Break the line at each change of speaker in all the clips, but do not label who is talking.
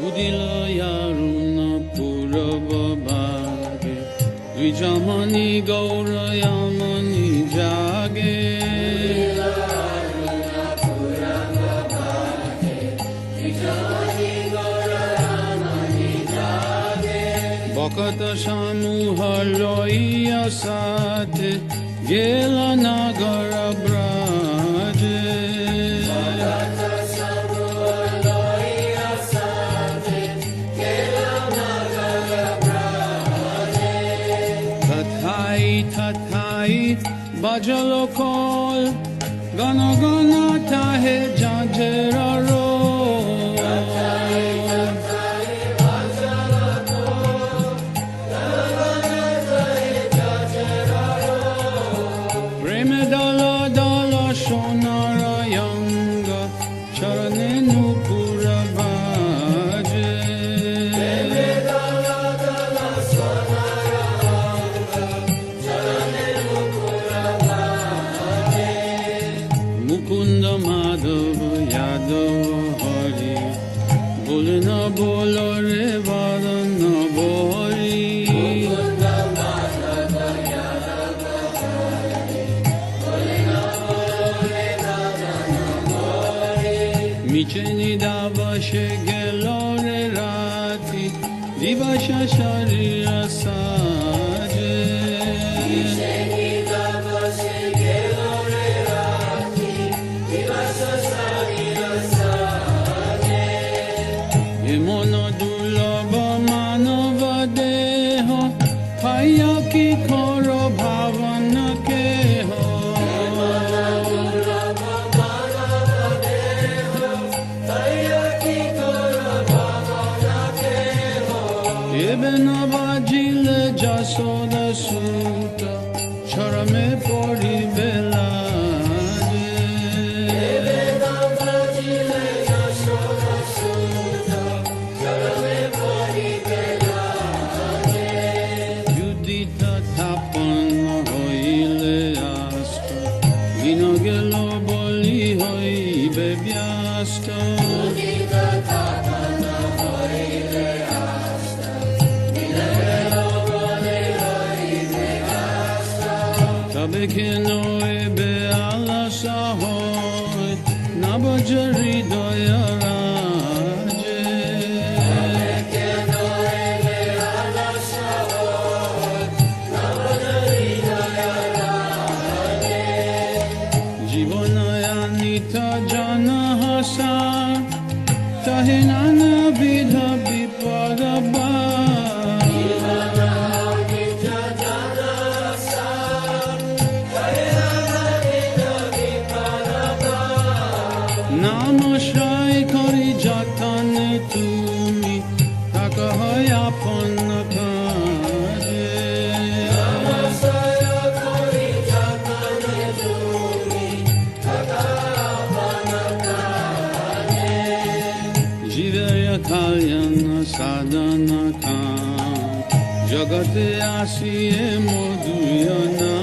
udila yaruna purava bhage vijamani gaura yamani jage Bakata samuha loiya sate gela nagara braje Bakata samuha loiya sate gela nagara braje Tathai bajalo kol gana gana tahe jajera ro mukunda madhava yadava bolena bolo re vadana bhori mukunda madhava yadava bolena bolo re vadana bhori miche nidra shegelo re rati divasha sharira saje miche nidra shegelo re emana durlabha manava-deho paiya koro bhava keho emana durlabha manava-deho paiya koro bhava keho ebena vajile jasoda suta charame pori bela Gelo boli hoi bebyasta Udita tatana hoi bebyasta Gelo boli hoi bebyasta Tabe keno ebe ala sahoi Nabajari doya raje Tabe keno ebe ala sahoi Nabajari doya raje Jivanayanta jana hasa tahinana vidha viparabha Jivanayanta jana hasa tahinana vidha viparabha Namashray kari jatane tumi takahay apana kaje Namashray kari jatane tumi Jiveya kalyana sadhana kam Jagate asiye moduyana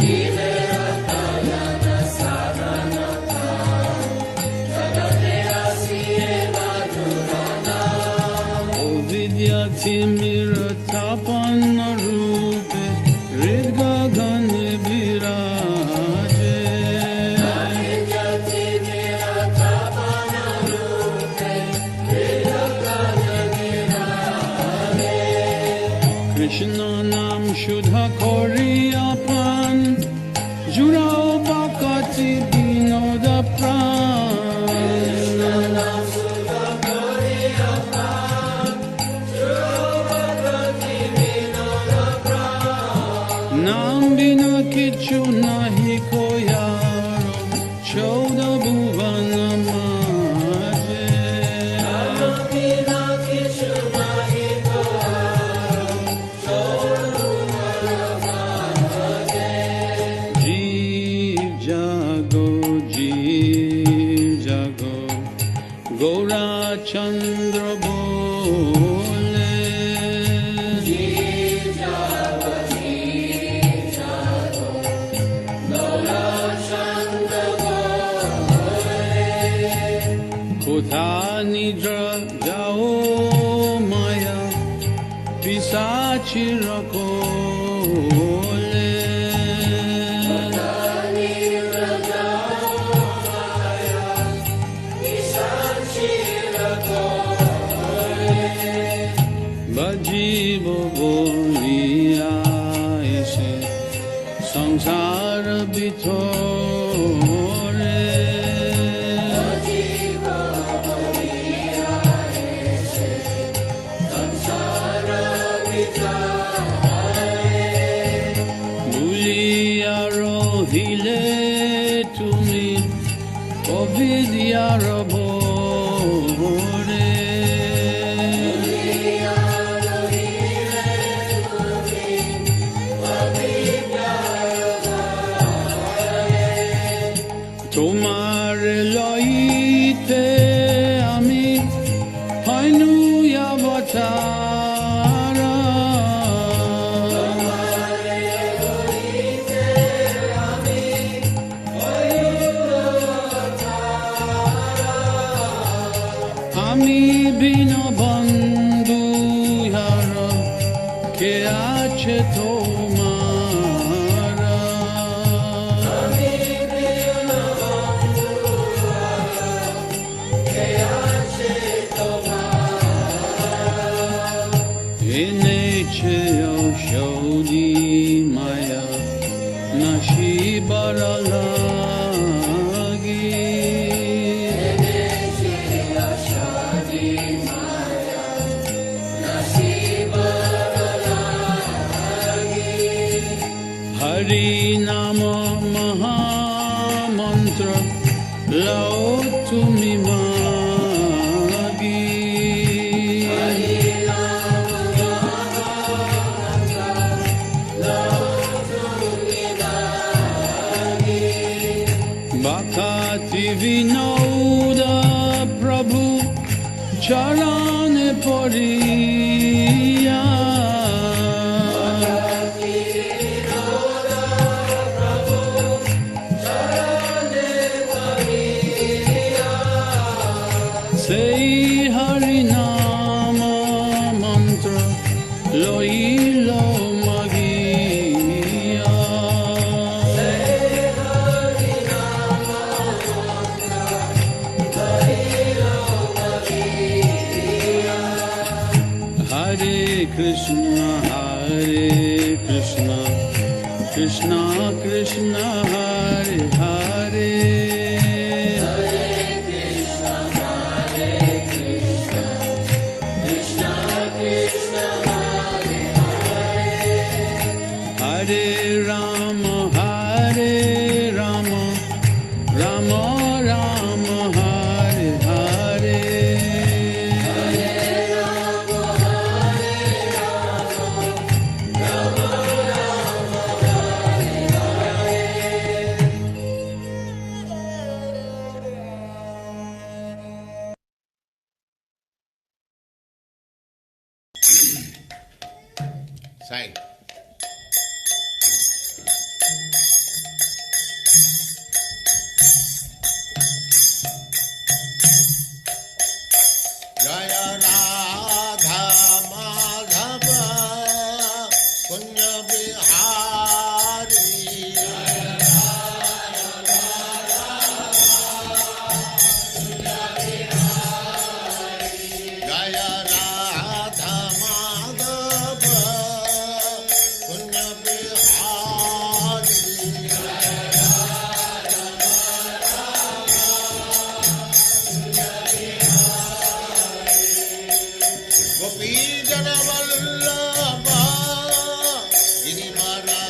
Jiveya kalyana sadhana kam Jagate asiye moduyana O vidyati miratapana rupe Ridga gane viraje Krishna nam shudha koriyapan Jurao bhakti dinoda pran Krishna nam shudha koriyapan Jurao bhakti dinoda pran Nam bina kichu nahi koyaro Chauda bhuvana maje Nam bina kichu nahi Gaura Chandra bole Gaura Chandra bole Kota nidra jao kole. Bajibo boliya ise sansar bithore. Buliya rohile tumi ovidya bhore. তোমার লইতে আমি হইনু অবতারা। আমি বিন বন্ধু হারা কে আছে তোমারা। এনেছে ঔষধি মায়া নাশিবার লাগি। হরি নাম মহামন্ত্র লও তুমি মাগি। Bhakti vinoda Prabhu charane poriya. Sei Hari Nama mantra loilo magiya. Hare Krishna, Krishna Krishna, Hare Hare. Hare Rama, Rama Rama, Hare Hare.
Side. Jaya Radha Madhava Punya Bihari. Jaya Radha Madhava Punya Bihari. Gopi Jana Vallabha Girimara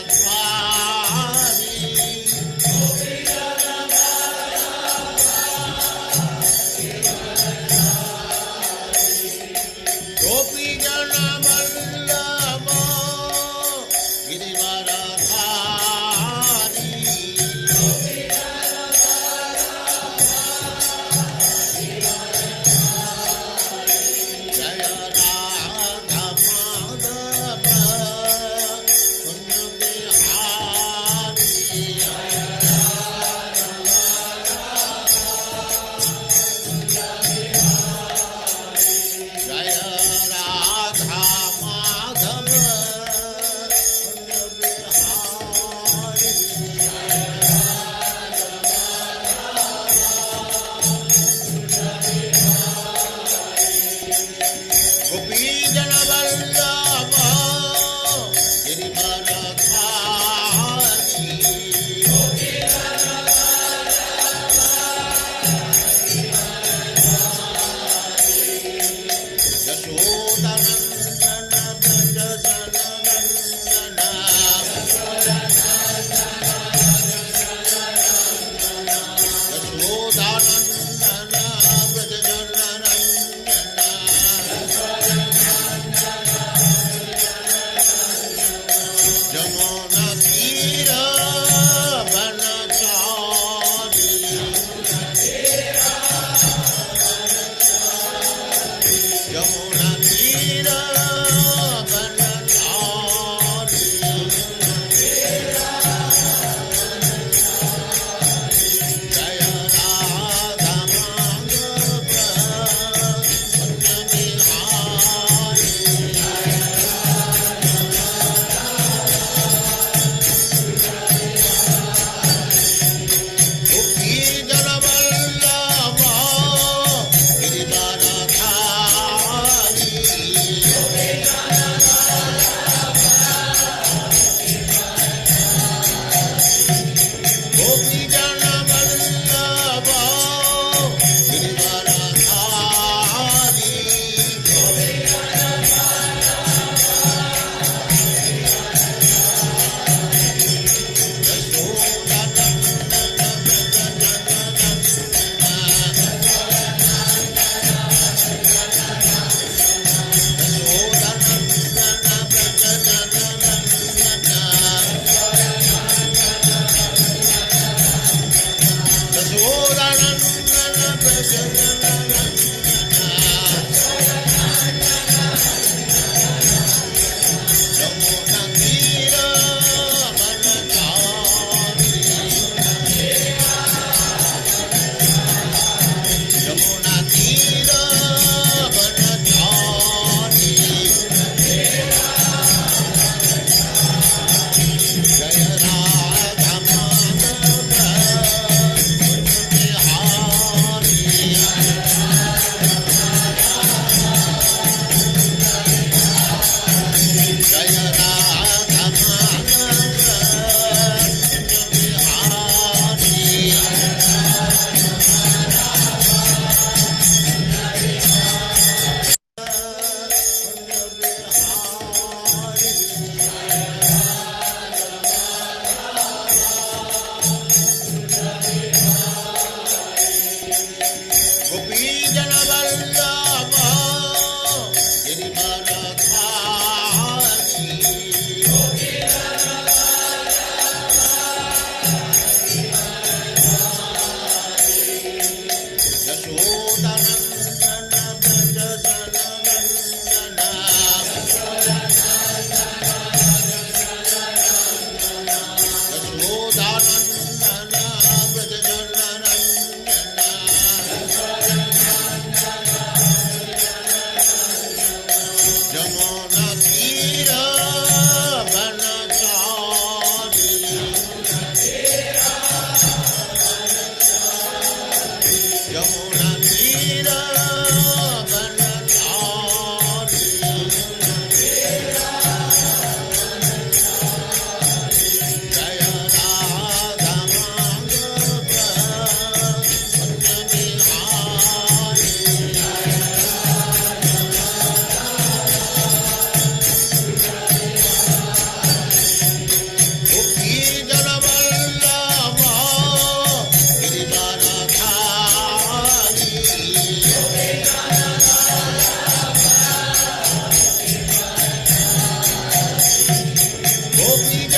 think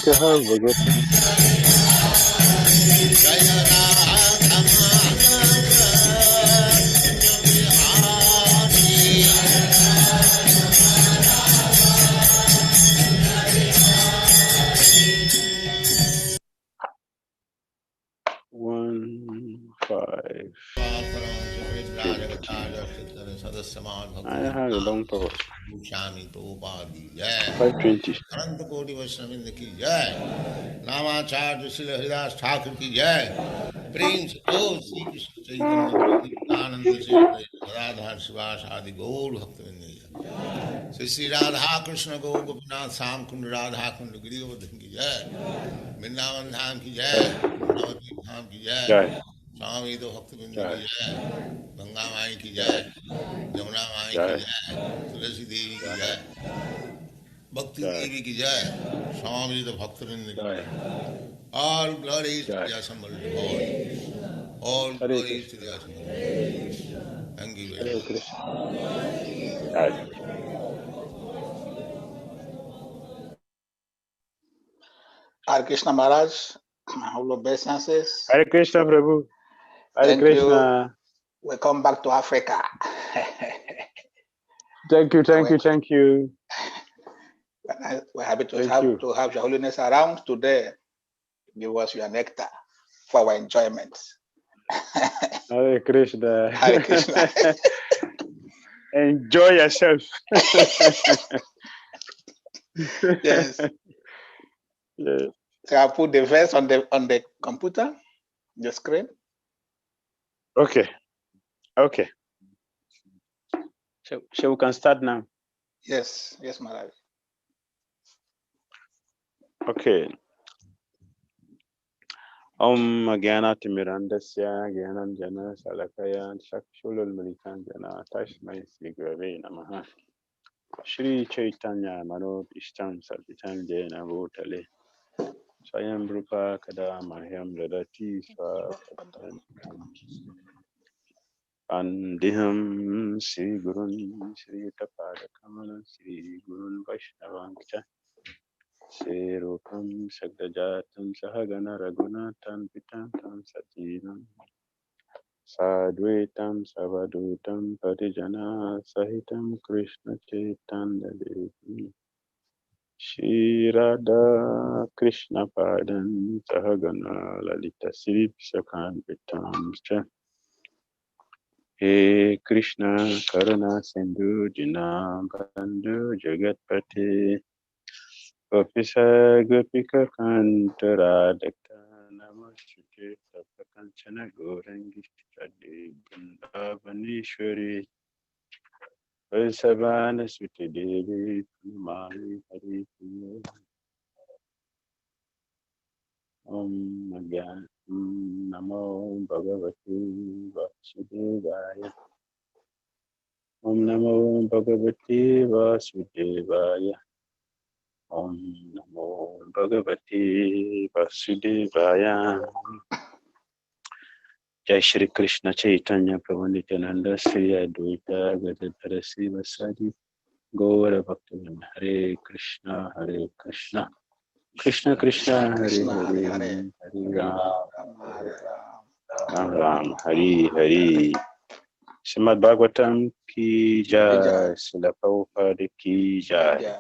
I have a good one. I have a long power. 520.
अनंत कोटि वैष्णविंद की जय। नामाचार्य श्री हरिदास ठाकुर की जय। प्रेम से बोल श्री कृष्ण चैतन्य आनंद से राधा शिवास आदि गौर भक्तवृंद की जय। श्री श्री राधा कृष्ण गौ गोपीनाथ श्याम कुंड राधा कुंड गिरिवर्धन की जय। वृंदावन धाम की जय। नवद्वीप धाम की जय। स्वामी तो भक्तवृंद की जय। गंगा माई की जय। यमुना माई की जय। तुलसी देवी की जय। भक्ति देवी की जय। स्वामी तो भक्तवृंद की जय। All glories to the assembled Lord. All glories to the assembled Lord. Thank you very much.
Hare Krishna Maharaj, all obeisances.
Hare Krishna Prabhu. Hare Krishna.
Welcome back to Africa.
Thank you.
We're happy to have Your Holiness around today. Give us your nectar for our enjoyment.
Hare Krishna.
Hare Krishna.
Enjoy yourself.
Yes.
Yes.
So I put the verse on the computer, the screen.
Okay. So we can start now.
Yes, Maharaj.
Okay. Om Gyanaatimirandasya Gyananjana Salakaya Chakshulul Militanjana Tasmai Sri Gurave Namaha. Shri Chaitanya Mano Ishtam Sarvitam Jena Bhutale Swayam Rupa Kada Mahyam Radati Swapatan Andiham Sri Gurun Sri Tapada Kamala Sri Gurun Vaishnavankcha Sri Rupam Sagdajatam Sahagana Raghunatan Pitantam Satinam Sadvaitam Savadutam Parijana Sahitam Krishna Chaitanya Devi Shri Radha Krishna Padan Sahagana Lalita Sri Sakan Pitamscha He Krishna Karuna Sindhu Dinam Bandhu Jagatpati Gopisa Gopika Kanta Radhaka Namaste Tapakanchana Gorangi Shadi Bundavanishwari Vaisavana Switi Devi Mali Hari Om Namo Bhagavati Vasudevaya Om Namo Bhagavati Vasudevaya Om Namo Bhagavati Vasudevaya. Jai Shri Krishna Chaitanya Prabhu Nityananda Sri Advaita Gadadhara Srivasadi Gaura Bhaktivinoda Hare Krishna Krishna Krishna Hare Hare Hare Ram Ram Hare Hare. Srimad Bhagavatam ki jai, Srila Prabhupada ki jai,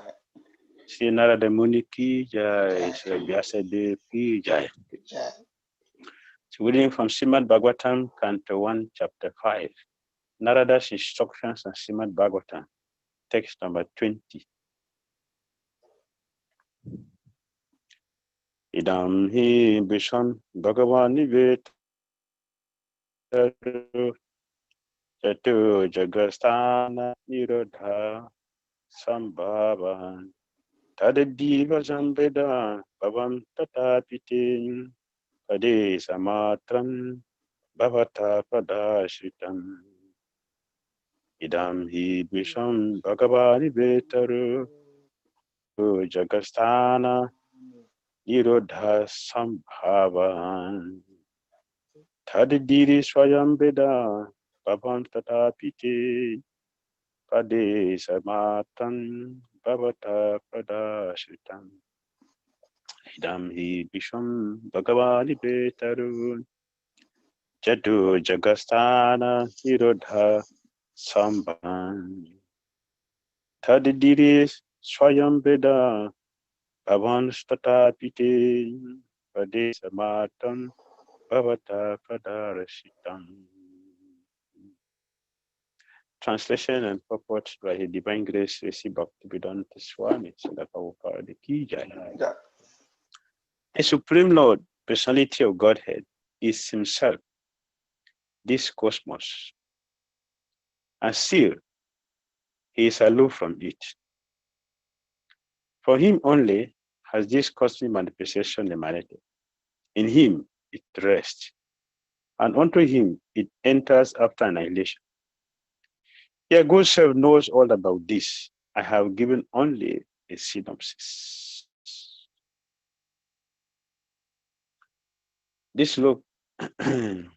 Sri Narada Muni ki jai, Sri Vyasadeva ki jai. So reading from Srimad Bhagavatam, Canto 1, Chapter 5. Narada's instructions on Srimad Bhagavatam, text number 20. Idam hi bisham Bhagavani vetaru Chatu Jagasthana Nirodha Sambhavan Tadadiva Sambeda Bhavam Tatapitin Pade Samatram Bhavata Padashritam Idam hi Visham Bhagavani Vetaru Jagasthana Nirodha Sambhavan Tadadiri Swayam Veda Bhavam Tatapite Pade Samatan Bhavata Padashritam Idam hi Bisham Bhagavani Betarun Jadu Jagasthana Nirodha Sambhavan Tadidiri Swayam Veda Bhavan Statapite Pade Samatan Bhavata Padashritam. Translation and purport by His Divine Grace, Sri Bhaktivedanta SWAMI, Srila Prabhupada ki jai. A Supreme Lord, Personality of Godhead, is Himself, this cosmos, and still He is aloof from it. For Him only has this cosmic manifestation emanated. In Him it rests, and unto Him it enters after annihilation. Your good self knows all about this. I have given only a synopsis. This look talking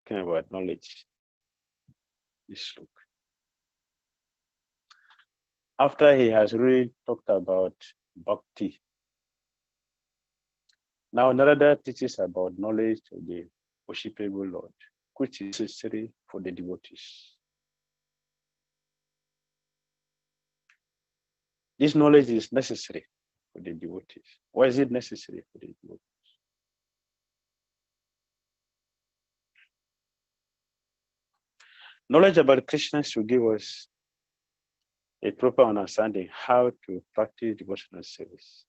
about knowledge. This look. After he has really talked about bhakti, now Narada teaches about knowledge of the worshipable Lord, which is necessary for the devotees. This knowledge is necessary for the devotees. Why is it necessary for the devotees? Knowledge about Krishna should give us a proper understanding how to practice devotional service.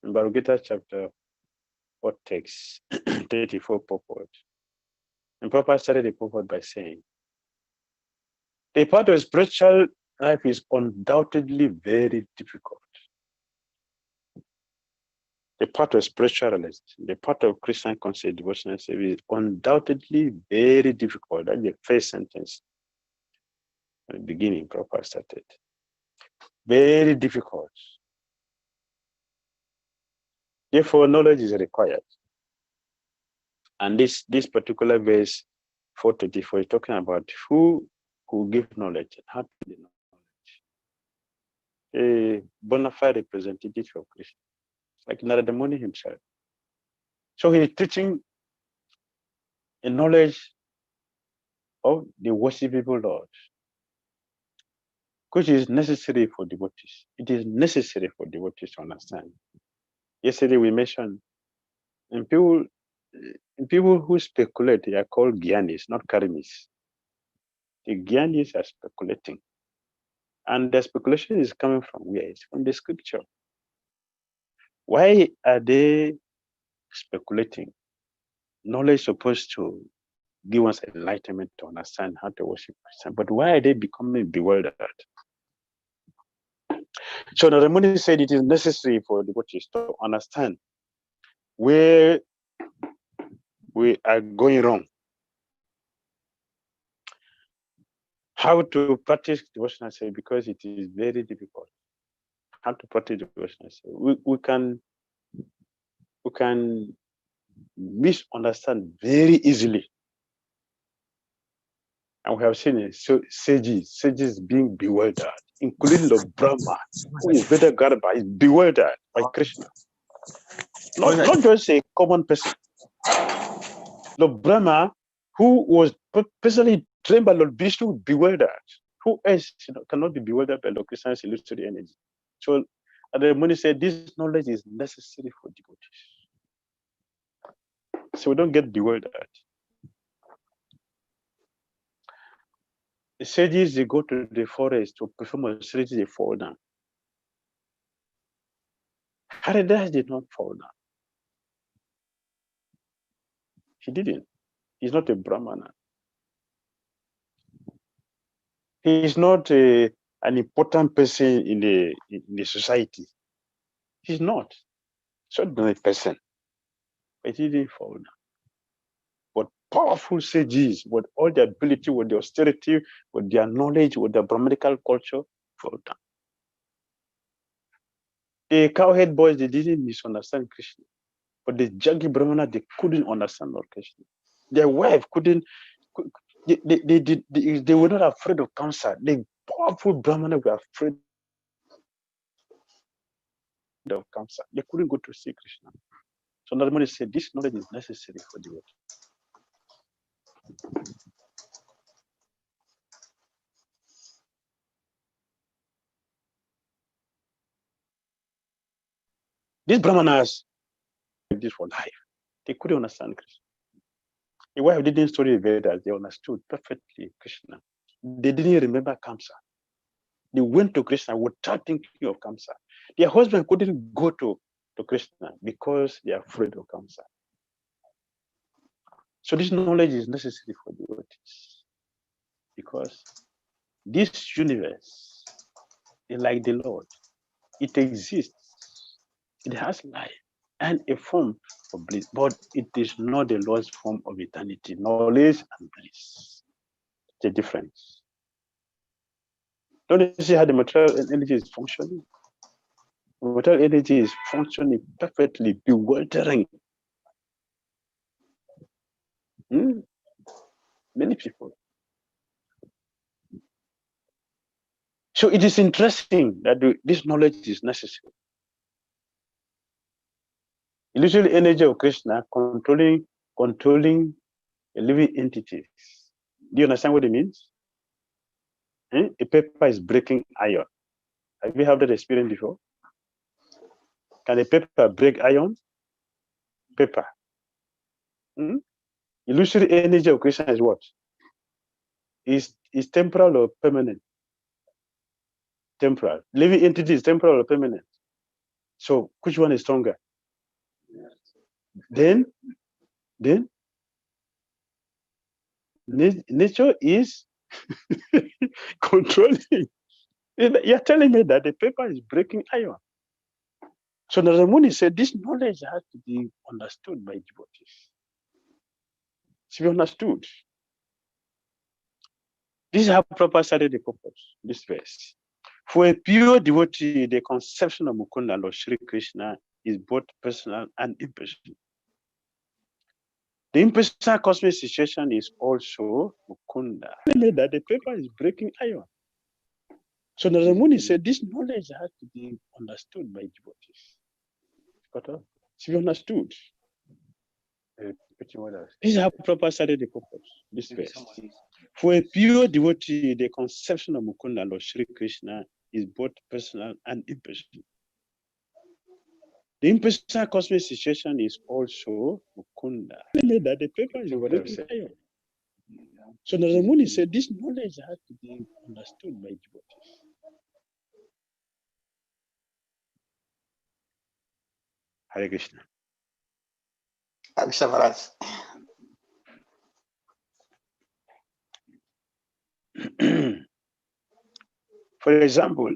In Bhagavad Gita chapter 4 text 34 purport, and Prabhupada started the purport by saying, the part of spiritual life is undoubtedly very difficult. The part of spirituality, the part of Christian conscious devotional service is undoubtedly very difficult. That's the first sentence at the beginning Prabhupada started. Very difficult. Therefore, knowledge is required. And this particular verse 424 is talking about who give knowledge, how to give knowledge. A bona fide representative of Krishna, like Narada Muni himself. So he is teaching a knowledge of the worshipable Lord, which is necessary for devotees. It is necessary for devotees to understand. Yesterday we mentioned, and people who speculate, they are called gyanis, not karimis. The gyanis are speculating. And the speculation is coming from where? It's from the scripture. Why are they speculating? Knowledge is supposed to give us enlightenment to understand how to worship Christ. But why are they becoming bewildered? So the Ramuni said it is necessary for the devotees to understand where we are going wrong. How to practice devotional service, because it is very difficult. How to practice devotional service. We can misunderstand very easily. And we have seen it. So sages being bewildered, including the Brahma, who is Veda Garbha, is bewildered by Krishna. Not just a common person. Lord Brahma, who was personally trained by Lord Vishnu, bewildered. Who else cannot be bewildered by Lord Krishna's illusory energy? So the Muni said, this knowledge is necessary for devotees. So we don't get bewildered. The sages, they go to the forest to perform austerities, they fall down. Haridas did not fall down. He didn't. He's not a Brahmana. He's not an important person in the society. He's not. He's not a person. But he didn't fall down. But powerful sages, with all their ability, with their austerity, with their knowledge, with their Brahmanical culture, fall down. The cowhead boys, they didn't misunderstand Krishna. But the Jaggi Brahmana, they couldn't understand Lord Krishna. Their wife couldn't, they were not afraid of cancer. The powerful Brahmana were afraid of cancer. They couldn't go to see Krishna. So Narmani said, this knowledge is necessary for the world. These Brahmanas, this for life. They couldn't understand Krishna. The wife didn't study the Vedas, they understood perfectly Krishna. They didn't remember Kamsa. They went to Krishna without thinking of Kamsa. Their husband couldn't go to Krishna because they are afraid of Kamsa. So this knowledge is necessary for devotees. Because this universe is like the Lord. It exists. It has life and a form of bliss, but it is not the Lord's form of eternity, knowledge and bliss. The difference. Don't you see how the material energy is functioning? The material energy is functioning perfectly, bewildering. Many people. So it is interesting that this knowledge is necessary. Illusory energy of Krishna controlling a living entities. Do you understand what it means? A paper is breaking iron. Have you had that experience before? Can a paper break iron? Paper. Illusory energy of Krishna is what? Is temporal or permanent? Temporal. Living entity is temporal or permanent? So which one is stronger? Then nature is controlling. You're telling me that the paper is breaking iron. So Naramuni said this knowledge has to be understood by devotees. To be understood. This is how Prabhupada started the purpose, this verse. For a pure devotee, the conception of Mukunda, Lord Shri Krishna, is both personal and impersonal. The impersonal cosmic situation is also Mukunda. That the paper is breaking iron. So Naramuni said this knowledge has to be understood by devotees. Kota, to be understood. This is how Prabhupada started the purpose, this verse. For a pure devotee, the conception of Mukunda, Lord Shri Krishna, is both personal and impersonal. The impersonal cosmic situation is also Mukunda. That the paper is breaking iron. So Naramuni said this knowledge has to be understood by devotees. Hare Krishna. For example,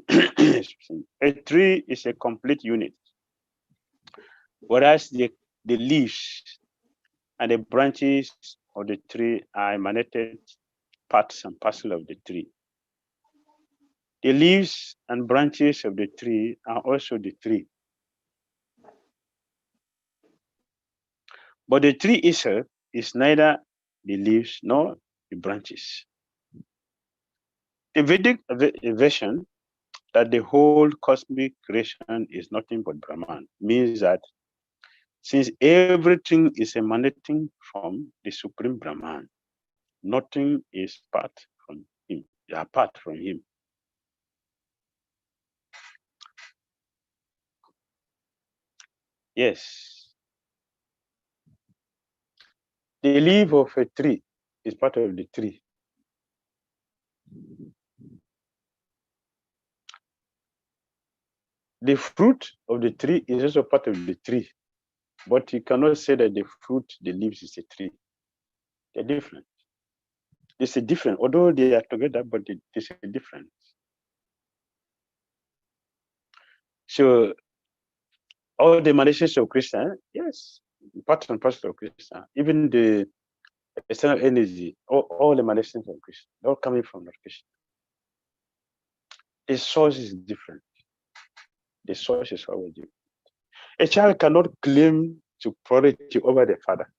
a tree is a complete unit, whereas the leaves and the branches of the tree are emanated parts and parcel of the tree. The leaves and branches of the tree are also the tree. But the tree itself is neither the leaves nor the branches. The Vedic version that the whole cosmic creation is nothing but Brahman means that Since everything is emanating from the Supreme Brahman, nothing is apart from him. Yes. The leaf of a tree is part of the tree. The fruit of the tree is also part of the tree. But you cannot say that the fruit, the leaves is a tree. They're different. There's a difference, although they are together, but there's a difference. So all the emanations of Krishna, yes, part and parcel of Krishna, even the external energy, all emanations of Krishna, they're all coming from Krishna. The source is different. The source is always different. A child cannot claim superiority over the father.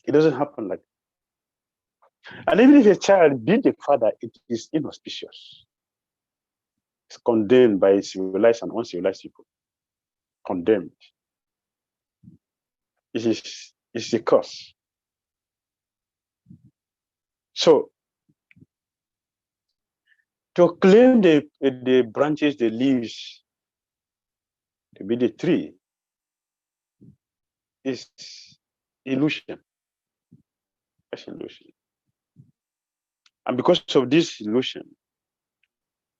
It doesn't happen like that. And even if a child beat the father, it is inauspicious. It's condemned by civilized and uncivilized people. Condemned. It's a curse. So to claim the branches, the leaves to be the tree is illusion. That's illusion. And because of this illusion,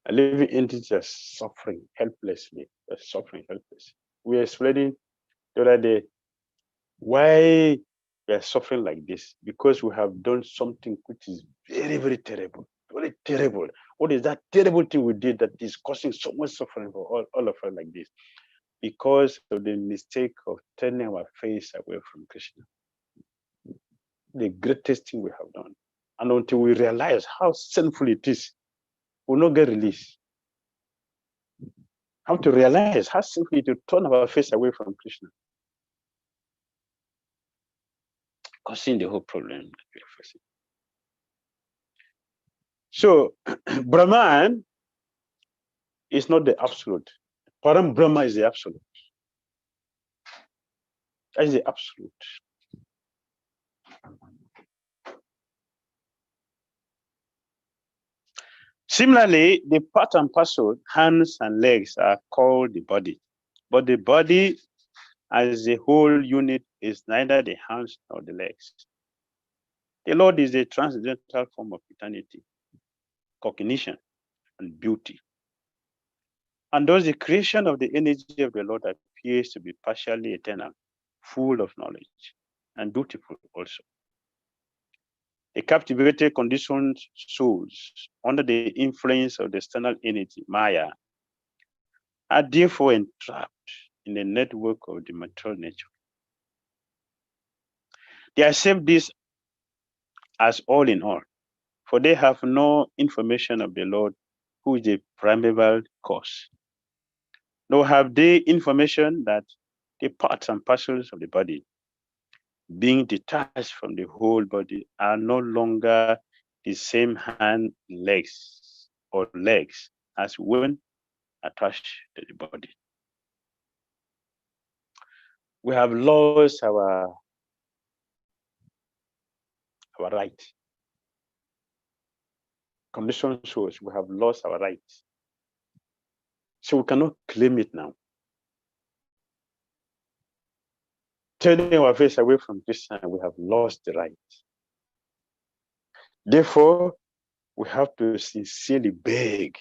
a living entity is suffering helplessly. We are explaining the other day why we are suffering like this, because we have done something which is very, very terrible. Very terrible. What is that terrible thing we did that is causing so much suffering for all of us like this? Because of the mistake of turning our face away from Krishna. The greatest thing we have done. And until we realize how sinful it is, we'll not get released. How to realize how sinful it is to turn our face away from Krishna. Causing the whole problem that we are facing. So, Brahman is not the absolute. Param Brahma is the absolute. That is the absolute. Similarly, the part and parcel, hands and legs, are called the body. But the body as a whole unit is neither the hands nor the legs. The Lord is a transcendental form of eternity, cognition, and beauty. And thus the creation of the energy of the Lord appears to be partially eternal, full of knowledge, and beautiful also. The captivated conditioned souls under the influence of the external energy, maya, are therefore entrapped in the network of the material nature. They accept this as all in all, for they have no information of the Lord, who is the primeval cause. Nor have they information that the parts and parcels of the body, being detached from the whole body, are no longer the same hand, legs, or legs as when attached to the body. We have lost our right. Condition shows we have lost our right. So we cannot claim it now. Turning our face away from Krishna, we have lost the right. Therefore, we have to sincerely beg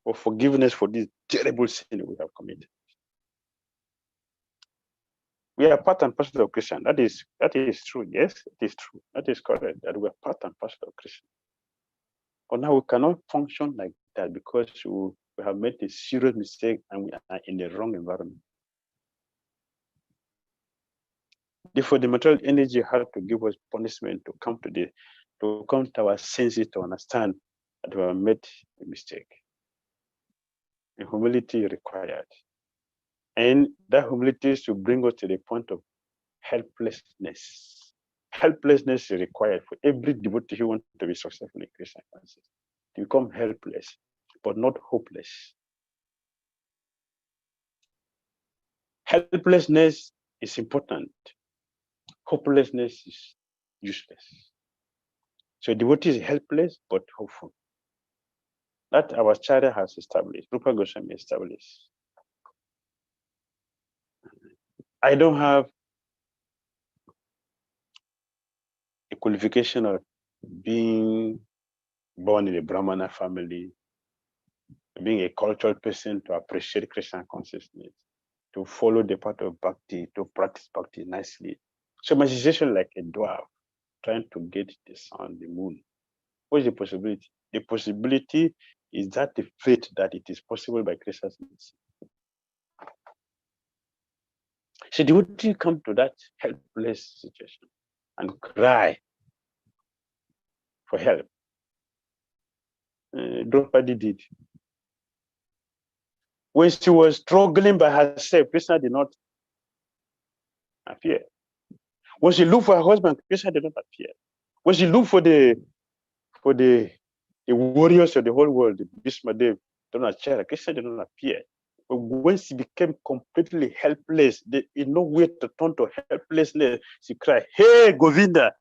for forgiveness for this terrible sin we have committed. We are part and parcel of Krishna. That is true. Yes, it is true. That is correct. That we are part and parcel of Krishna. But now we cannot function like that because we have made a serious mistake and we are in the wrong environment. Therefore, the material energy had to give us punishment to come to our senses to understand that we have made a mistake. The humility required. And that humility is to bring us to the point of helplessness. Helplessness is required for every devotee who wants to be successful in Krishna consciousness. To become helpless, but not hopeless. Helplessness is important. Hopelessness is useless. So devotee is helpless but hopeful. That our Acharya has established, Rupa Goswami established. I don't have a qualification of being born in a Brahmana family, being a cultural person to appreciate Krishna consciousness, to follow the path of bhakti, to practice bhakti nicely. So my situation like a dwarf trying to get the sun, the moon. What is the possibility? The possibility is that the faith that it is possible by Krishna's mercy. So devotee come to that helpless situation and cry for help. Draupadi did. When she was struggling by herself, Krishna did not appear. When she looked for her husband, Krishna did not appear. When she looked for the warriors of the whole world, the Bhishmadev, Dronacharya, Krishna did not appear. But when she became completely helpless, there is no way to turn to helplessness. She cried, "Hey, Govinda!"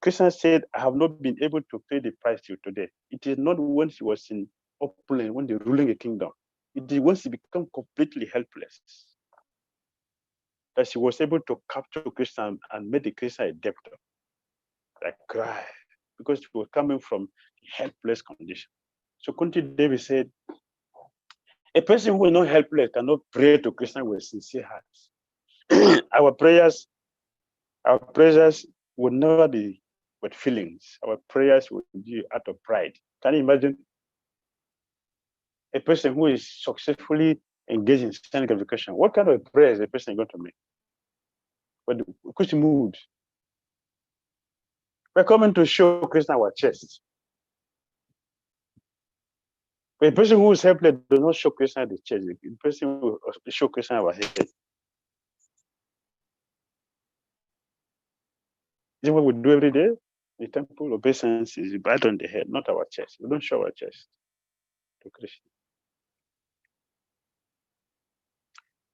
Krishna said, "I have not been able to pay the price till today." It is not when she was in opulence, when they're ruling a kingdom. It is when she became completely helpless that she was able to capture Krishna and make the Krishna a debtor. I cried because she was coming from a helpless condition. So Kunti Devi said, a person who is not helpless cannot pray to Krishna with sincere hearts. Our prayers would never be with feelings. Our prayers would be out of pride. Can you imagine a person who is successfully engaged in sanctification? What kind of prayer is a person going to make? But which mood? We're coming to show Krishna our chest. But a person who is helpless does not show Krishna the chest. The person will show Krishna our head. This is what we do every day. The temple obeisance is bad on the head, not our chest. We don't show our chest to Krishna.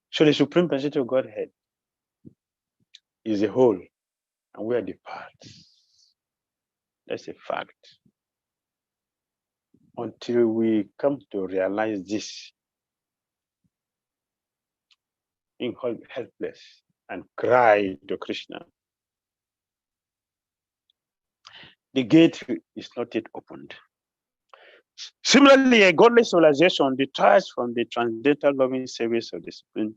So the supreme personality of Godhead is a whole, and we are the parts. That's a fact. Until we come to realize this, being helpless and cry to Krishna, the gate is not yet opened. Similarly, a godly civilization detached from the transcendental loving service of the supreme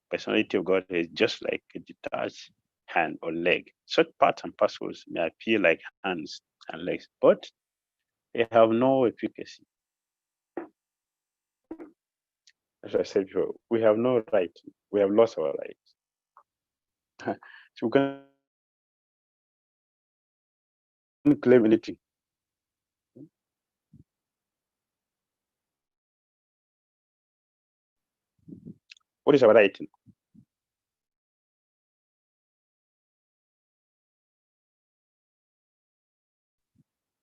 personality of God is just like a detached hand or leg. Such parts and parcels may appear like hands and legs, but they have no efficacy. As I said before, we have no right. We have lost our rights. So we can claim anything. What is our right?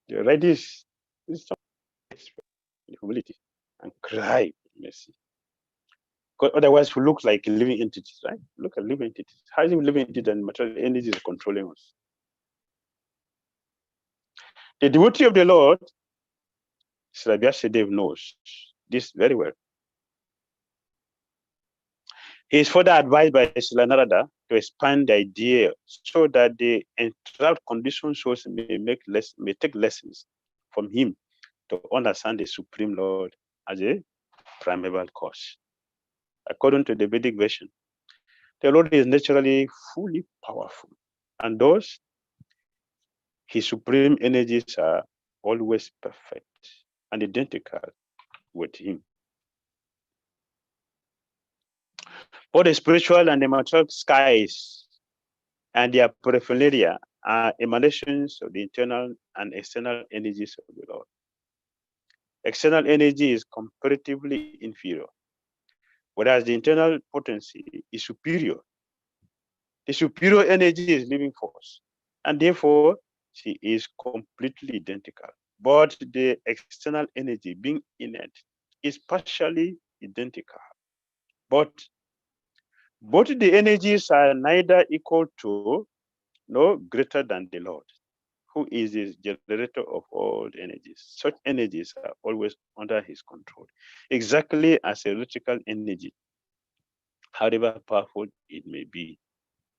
The right is humility and cry mercy. Because otherwise we look like living entities, right? Look at living entities. How is it living entity and material energy is controlling us? The devotee of the Lord, Sri Vyasadeva knows this very well. He is further advised by Sri Narada to expand the idea so that the entrapped conditioned souls may take lessons from him to understand the Supreme Lord as a primeval cause. According to the Vedic version, the Lord is naturally fully powerful, and thus his supreme energies are always perfect and identical with him. Both the spiritual and the material skies and their paraphernalia are emanations of the internal and external energies of the Lord. External energy is comparatively inferior, whereas the internal potency is superior. The superior energy is living force, and therefore she is completely identical. But the external energy, being inert, is partially identical. But Both the energies are neither equal to nor greater than the Lord, who is the generator of all the energies. Such energies are always under his control, exactly as electrical energy, however powerful it may be,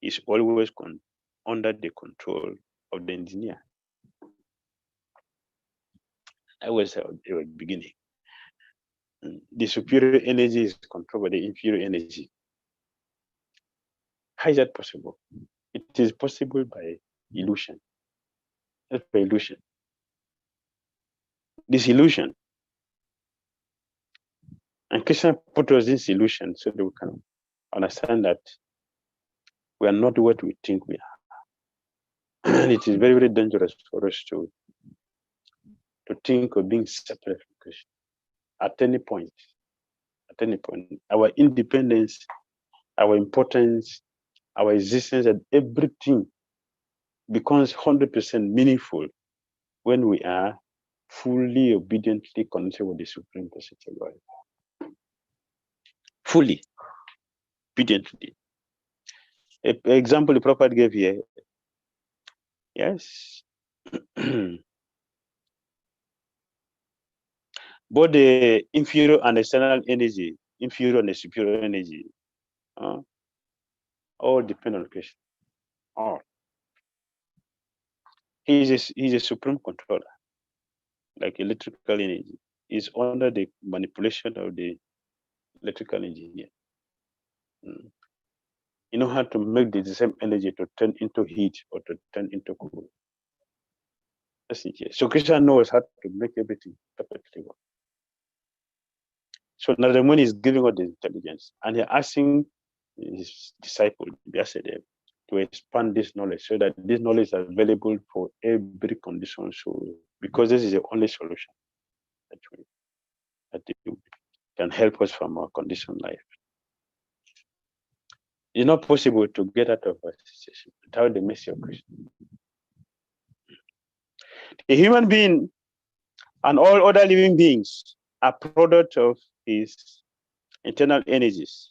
is always under the control of the engineer. That was the beginning. The superior energy is controlled by the inferior energy. How is that possible? It is possible by illusion. That's by illusion. This illusion. And Krishna put us this illusion so that we can understand that we are not what we think we are. And it is very, very dangerous for us to think of being separate from Krishna at any point. At any point. Our independence, our importance, our existence, and everything becomes 100% meaningful when we are fully obediently connected with the Supreme Personality of God. Fully, obediently. An example the Prabhupada gave here. Yes. Both the inferior and external energy, inferior and the superior energy, all depend on Krishna. All. He's a supreme controller, like electrical energy. He's under the manipulation of the electrical engineer. You know how to make the same energy to turn into heat or to turn into cool. That's it. So Krishna knows how to make everything perfectly work. So Narada Muni is giving us the intelligence, and he's asking his disciple, Vyasadeva, to expand this knowledge so that this knowledge is available for every condition. So, because this is the only solution that can help us from our conditioned life. It's not possible to get out of our situation without the mercy of Krishna. A human being and all other living beings are product of his internal energies.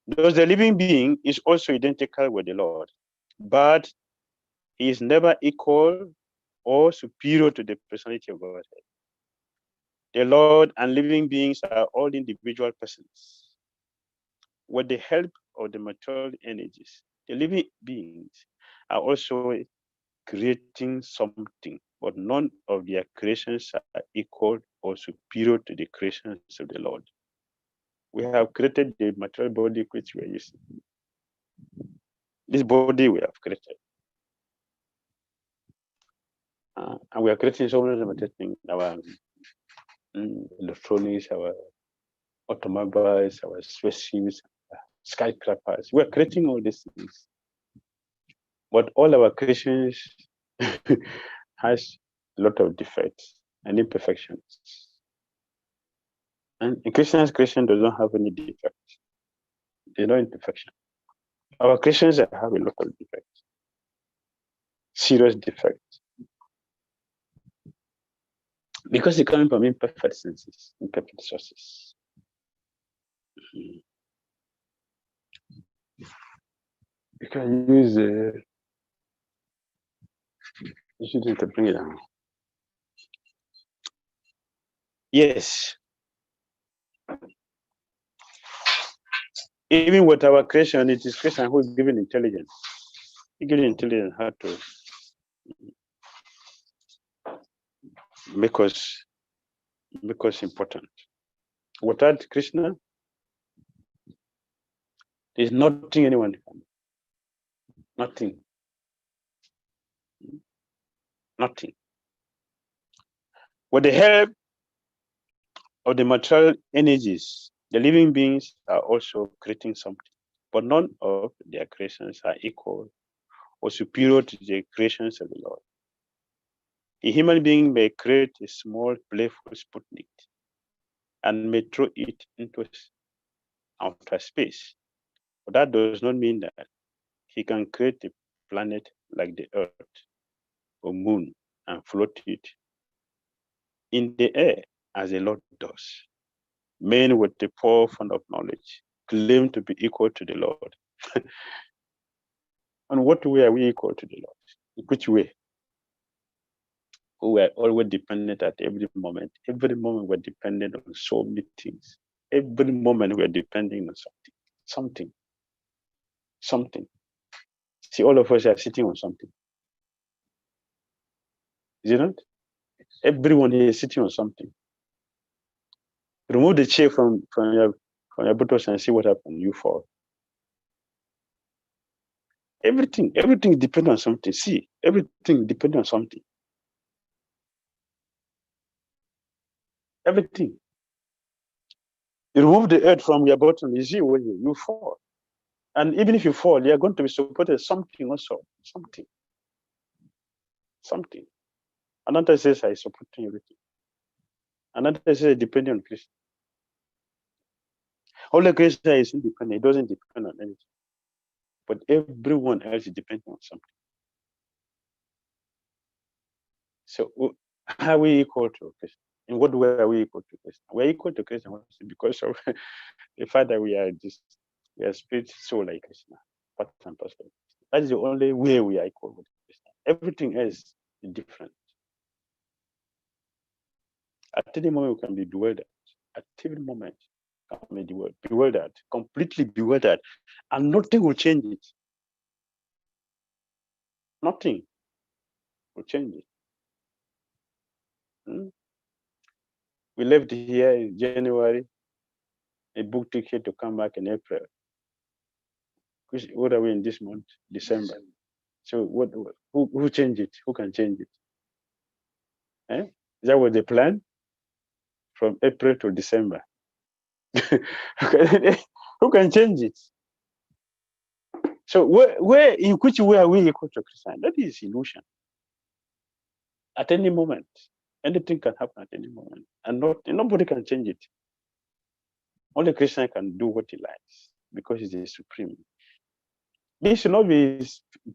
Thus, the living being is also identical with the Lord, but he is never equal or superior to the personality of God. The Lord and living beings are all individual persons. With the help of the material energies, the living beings are also creating something, but none of their creations are equal or superior to the creations of the Lord. We have created the material body which we are using. This body we have created. And we are creating so many material things, our electronics, our automobiles, our spaceships, skyscrapers. We are creating all these things. But all our creations has a lot of defects and imperfections. And in Krishna's creation does not have any defects. There's no imperfection. Our creations have a lot of defects. Serious defects. Because they're coming from imperfect senses, imperfect sources. You can use you shouldn't bring it down. Yes. Even with our creation, it is Krishna who is giving intelligence. He gives intelligence how to make us important. Without Krishna, there's nothing anyone can do. Nothing. Nothing. With the help of the material energies, the living beings are also creating something, but none of their creations are equal or superior to the creations of the Lord. A human being may create a small playful Sputnik and may throw it into outer space. But that does not mean that he can create a planet like the Earth or moon and float it in the air as the Lord does. Men with the poor fund of knowledge claim to be equal to the Lord. And what way are we equal to the Lord? In which way? We are always dependent at every moment. Every moment we're dependent on so many things. Every moment we're depending on something. See, all of us are sitting on something. Is it not? Everyone here is sitting on something. Remove the chair from your buttocks and see what happens. You fall. Everything depends on something. See, everything depends on something. Everything. You remove the earth from your bottom, you see when you fall. And even if you fall, you're going to be supported something also. Something. Another says I support everything. Another says depending on Krishna. Only Krishna is independent, it doesn't depend on anything. But everyone else is depending on something. So how are we equal to Krishna? In what way are we equal to Krishna? We're equal to Krishna because of the fact that we are spirit soul like Krishna. Part and parcel. That is the only way we are equal with Krishna. Everything else is different. At any moment we can be bewildered. At every moment we can be bewildered, completely bewildered, and nothing will change it. Nothing will change it. We left here in January, a book ticket to come back in April. What are we in this month? December. So who changed it? Who can change it? That was the plan from April to December. Who can change it? So where in which way are we equal to Krishna? That is illusion. At any moment, anything can happen at any moment, and nobody can change it. Only Krishna can do what he likes because he's the supreme. This should not be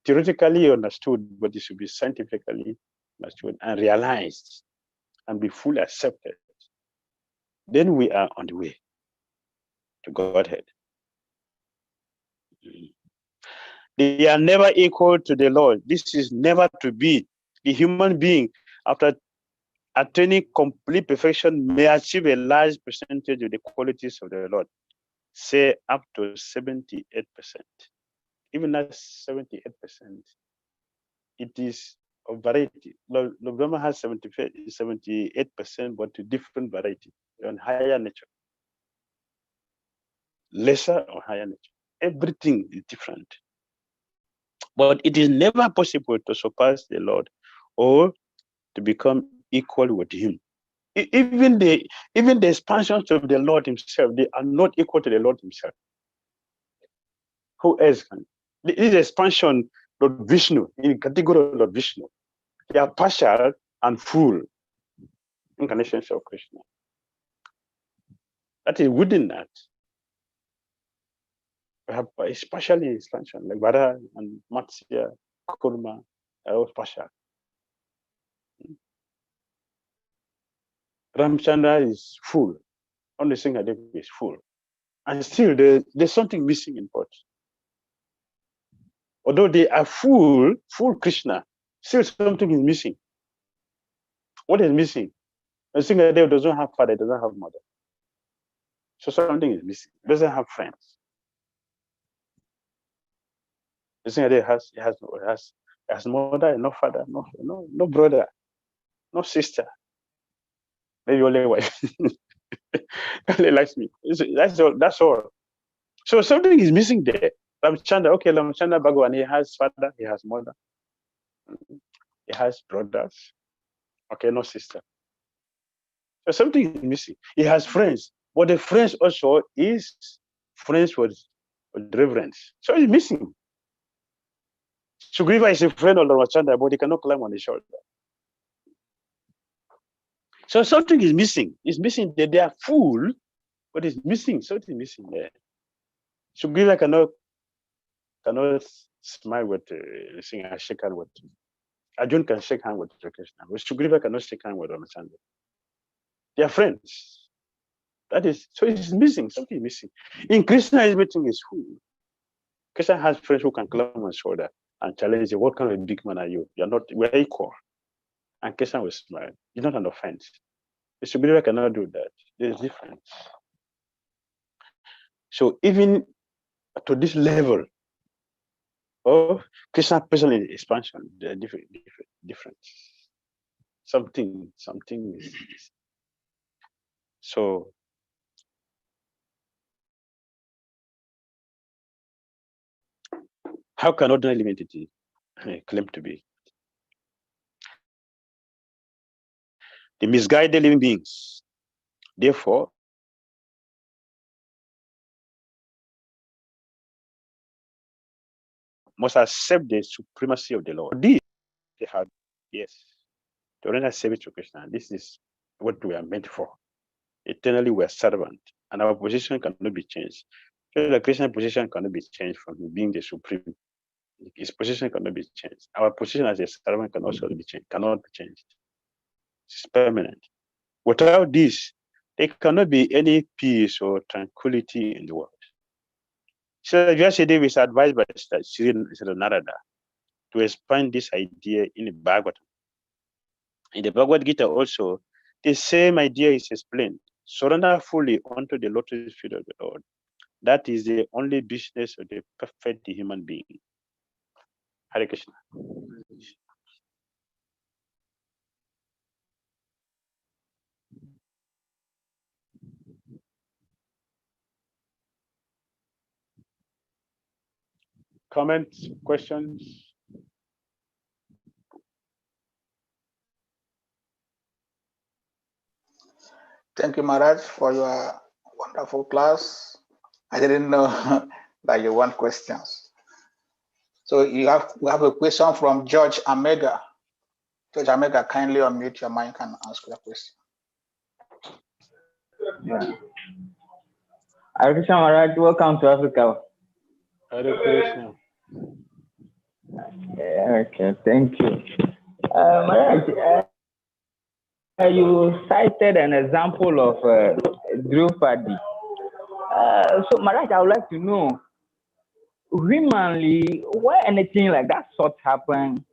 theoretically understood, but it should be scientifically understood and realized and be fully accepted. Then we are on the way to Godhead. They are never equal to the Lord. This is never to be. The human being, after attaining complete perfection, may achieve a large percentage of the qualities of the Lord, say up to 78%. Even at 78%, it is of variety. Lord has 78%, but to different variety, on higher nature, lesser or higher nature. Everything is different. But it is never possible to surpass the Lord or to become equal with him. Even the expansions of the Lord himself, they are not equal to the Lord himself. Who else can? This expansion, Lord Vishnu, in category of Lord Vishnu, they are partial and full incarnations of Krishna. That is within that. We have especially expansion, like Vara and Matsya, Kurma, are all partial. Ramchandra is full. Only Singadeva is full. And still there's something missing in both. Although they are full Krishna, still something is missing. What is missing? Singadeva doesn't have father, doesn't have mother. So something is missing. Doesn't have friends. Singadeva has mother, no father, no brother, no sister. Maybe only wife. Only likes me. That's all. So something is missing there. Ramchandra Bhagavan, he has father, he has mother, he has brothers. Okay, no sister. So something is missing. He has friends, but the friends also is friends with reverence. So he's missing. Sugriva is a friend of Ramchandra, but he cannot climb on his shoulder. So something is missing. It's missing that they are full, but it's missing. Something missing there. Sugriva cannot smile with Singha, shake hand with. Arjun can shake hand with Krishna, but Sugriva cannot shake hand with Ramchandra. They are friends. That is, so it's missing, something is missing. In Krishna, everything is who? Krishna has friends who can clap on his shoulder and challenge you. What kind of a big man are you? You're not, we're equal. And Krishna will smile. It's not an offense. The superior cannot do that. There's difference. So even to this level of Krishna personal expansion, there are different. Something is. So how can ordinary living entity claim to be? The misguided living beings, therefore, must accept the supremacy of the Lord. This they have, yes, to render service to Krishna. This is what we are meant for. Eternally, we are servant, and our position cannot be changed. So the Krishna position cannot be changed from being the supreme. His position cannot be changed. Our position as a servant can also be changed. Cannot be changed. It's permanent. Without this, there cannot be any peace or tranquility in the world. So yesterday we was advised by Sri Narada to expand this idea in the Bhagavatam. In the Bhagavad Gita also, the same idea is explained. Surrender fully onto the lotus feet of the Lord. That is the only business of the perfect human being. Hare Krishna. Comments, questions?
Thank you, Maharaj, for your wonderful class. I didn't know that you want questions. So we have a question from George Amega. George Amega, kindly unmute your mic and ask your question.
Yeah. Hare Krishna Maharaj, welcome to Africa.
Hare Krishna.
Okay, thank you. Maharaj, you cited an example of Draupadi. So Maharaj, I would like to know, humanly, when anything like that sort happen,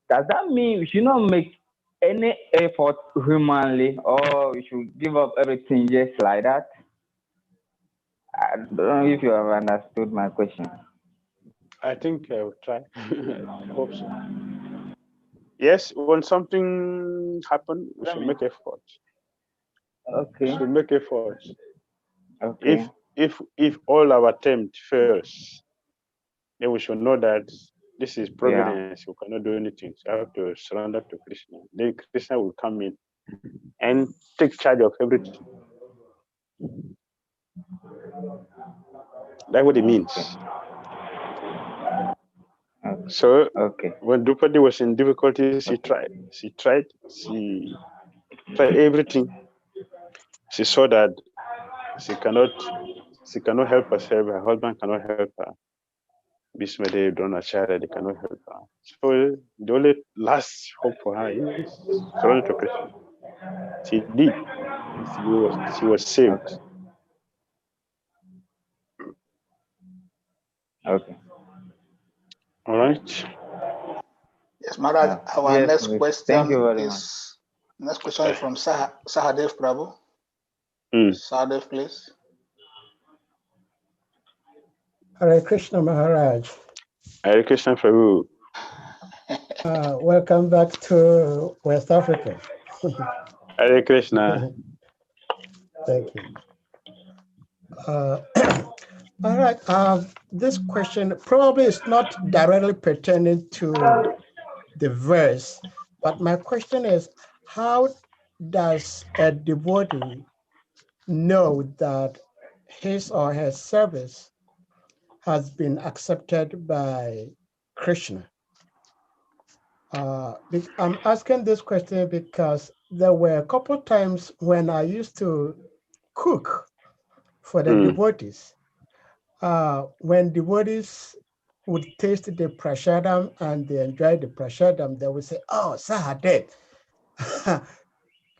does that mean we should not make any effort humanly, or we should give up everything just like that? I don't know if you have understood my question.
I think I will try. I hope so. Yes, when something happens, we should make effort.
Okay.
We should make effort.
Okay.
If all our attempt fails, then we should know that this is providence. We cannot do anything. So I have to surrender to Krishna. Then Krishna will come in and take charge of everything. That's what it means.
Okay.
So when Draupadi was in difficulties, she tried everything. She saw that she cannot help herself. Her husband cannot help her. Bhishma-dev, Dronacharya, they cannot help her. So the only last hope for her is surrender to Krishna. She did. She was saved.
Okay.
All right.
Yes, Maharaj. Our
Yes,
next
please.
question
Thank you very
is from Sahadev Prabhu. Sahadev, please.
Hare Krishna Maharaj.
Hare Krishna Prabhu.
Welcome back to West Africa.
Hare Krishna.
Thank you. All right. This question probably is not directly pertaining to the verse, but my question is, how does a devotee know that his or her service has been accepted by Krishna? I'm asking this question because there were a couple of times when I used to cook for the devotees. When devotees would taste the prasadam and they enjoy the prasadam, they would say, "Oh, Sahadev,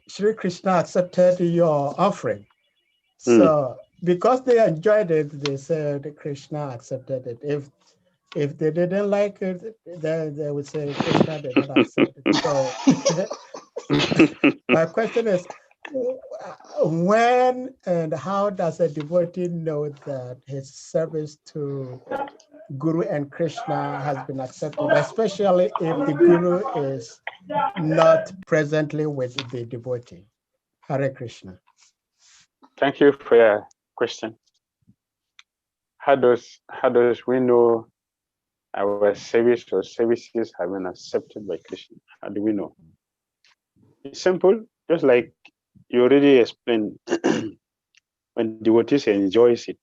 Sri Krishna accepted your offering." So because they enjoyed it, they said Krishna accepted it. If they didn't like it, then they would say Krishna did not accept it. So my question is, when and how does a devotee know that his service to Guru and Krishna has been accepted, especially if the Guru is not presently with the devotee? Hare Krishna.
Thank you for your question. How does we know our service or services have been accepted by Krishna? How do we know? It's simple, just like you already explained. When devotees enjoys it,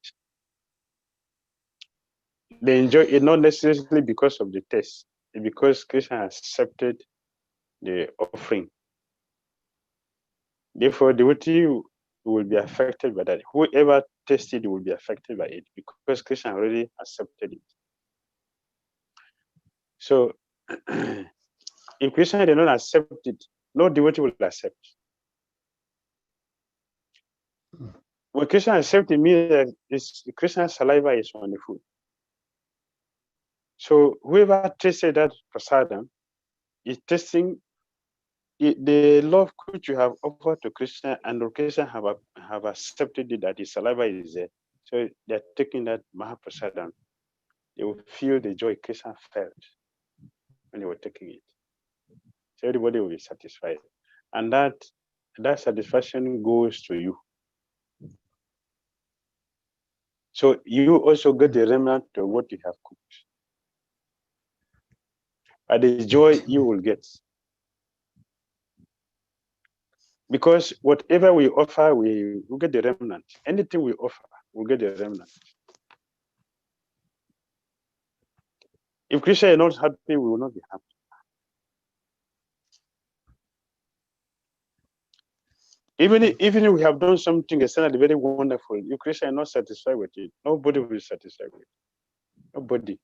they enjoy it not necessarily because of the taste, it's because Krishna accepted the offering. Therefore, devotee will be affected by that. Whoever tasted will be affected by it because Krishna already accepted it. So, if Krishna did not accept it, no devotee will accept. When Krishna accepts it, means that Krishna's saliva is on the food. So, whoever tasted that prasadam is tasting the love which you have offered to Krishna, and Krishna have accepted it, that his saliva is there. So they're taking that Mahaprasadam. They will feel the joy Krishna felt when they were taking it. So everybody will be satisfied. And that satisfaction goes to you. So you also get the remnant of what you have cooked. But the joy you will get. Because whatever we offer, we get the remnant. Anything we offer, we get the remnant. If Krishna is not happy, we will not be happy. Even if we have done something externally very wonderful, if Krishna is not satisfied with it, nobody will be satisfied with it. Nobody.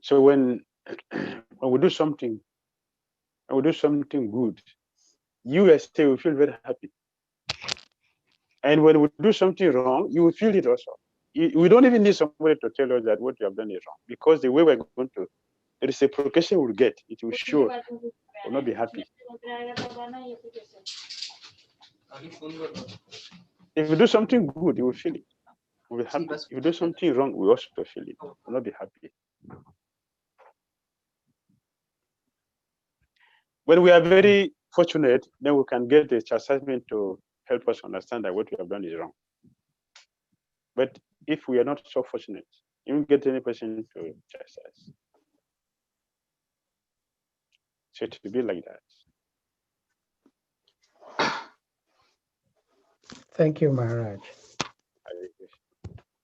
So when we do something, good, you as still will feel very happy. And when we do something wrong, you will feel it also. We don't even need somebody to tell us that what you have done is wrong, because the way we're going to, the reciprocation we'll get, it will show, will not be happy. If you do something good, you will feel it. We'll be happy. If you do something wrong, we also feel it. We'll not be happy. When we are very fortunate, then we can get the chastisement to help us understand that what we have done is wrong. But if we are not so fortunate, you won't get any person to chastise. So it will be like that.
Thank you, Maharaj.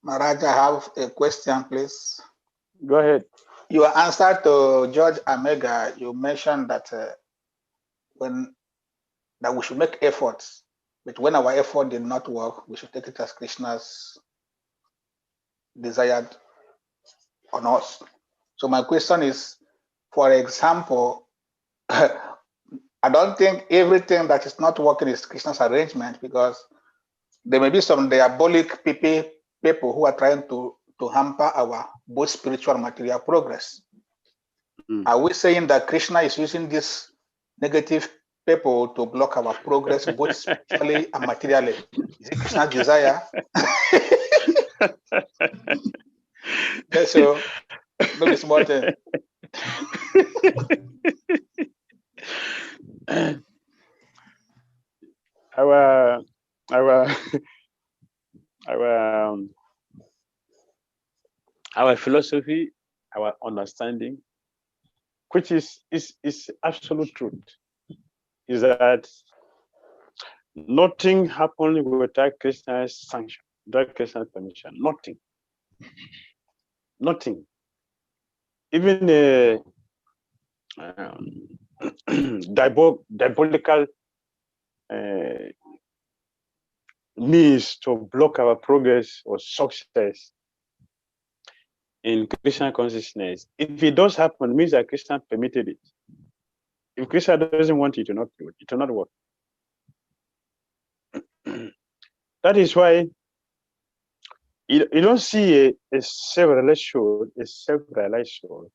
Maharaj, I have a question, please.
Go ahead.
Your answer to George Amega, you mentioned that that we should make efforts, but when our effort did not work, we should take it as Krishna's desired on us. So my question is, for example, I don't think everything that is not working is Krishna's arrangement, because there may be some diabolic people who are trying to hamper our both spiritual and material progress. Are we saying that Krishna is using these negative people to block our progress both spiritually and materially? Is it Krishna's desire? So maybe it's more than
our philosophy, our understanding, which is absolute truth, is that nothing happened without Krishna's sanction, without Krishna's permission. Nothing. Even diabolical means to block our progress or success in Krishna consciousness. If it does happen, it means that Krishna permitted it. If Krishna doesn't want it to not do it, it will not work. That is why you don't see a self-realized soul,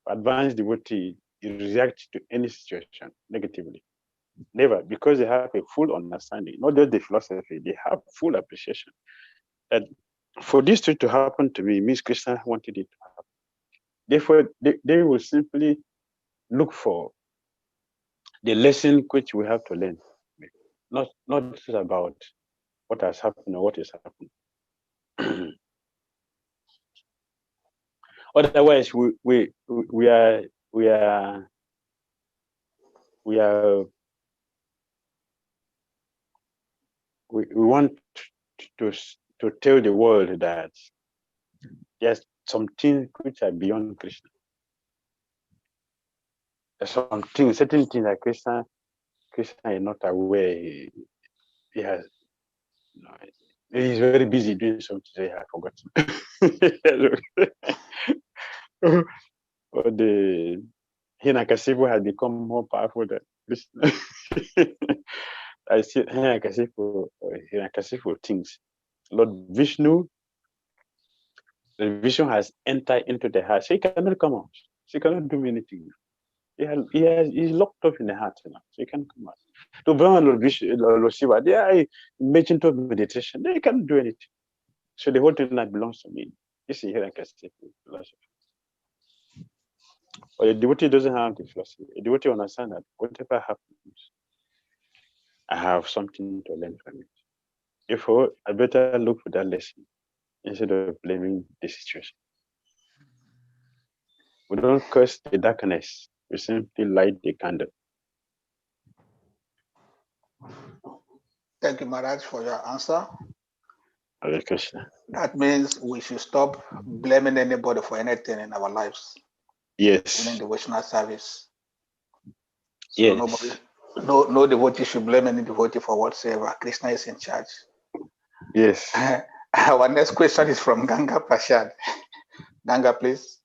advanced devotee, react to any situation negatively. Never, because they have a full understanding, not just the philosophy, they have full appreciation. That for this to happen to me means Krishna wanted it to happen. Therefore, they will simply look for the lesson which we have to learn, not just about what has happened or what is happening. Otherwise, we want to tell the world that there's some things which are beyond Krishna. There's some things, certain things that Krishna is not aware. He has. He's very busy doing something. I forgot. Or the Hinakasifu has become more powerful than Krishna. I see Hinakasifu things. Lord Vishnu, the Vishnu has entered into the heart. So he cannot come out. So he cannot do anything. He's locked up in the heart now. So he can't come out. To Brahma Lord Vishnu, Lord Shiva, they are making meditation. They can't do anything. So the whole thing that belongs to me. This is Hinakasifu philosophy. But a devotee doesn't have the philosophy. A devotee understands that whatever happens, I have something to learn from it. Therefore, I better look for that lesson instead of blaming the situation. We don't curse the darkness. We simply light the candle.
Thank you, Maharaj, for your answer.
Hare Krishna.
That means we should stop blaming anybody for anything in our lives.
Yes.
Even in devotional service. So
yes.
No devotee should blame any devotee for whatsoever. Krishna is in charge.
Yes.
Our next question is from Ganga Prashad. Ganga, please.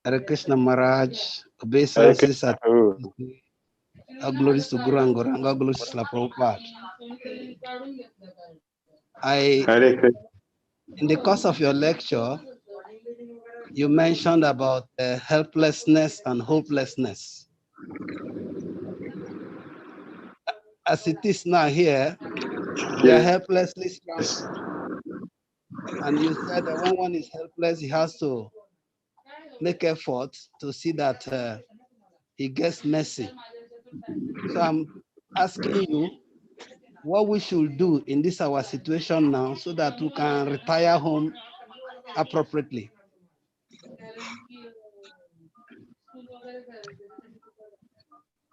Hare Krishna Maharaj, obeisances at all glories to Guru and Goranga, glories to Srila Prabhupada. In the course of your lecture, you mentioned about helplessness and hopelessness. As it is now here, we are helplessly stranded. And you said that when one is helpless, he has to make effort to see that he gets mercy. So I'm asking you what we should do in this our situation now so that we can retire home appropriately.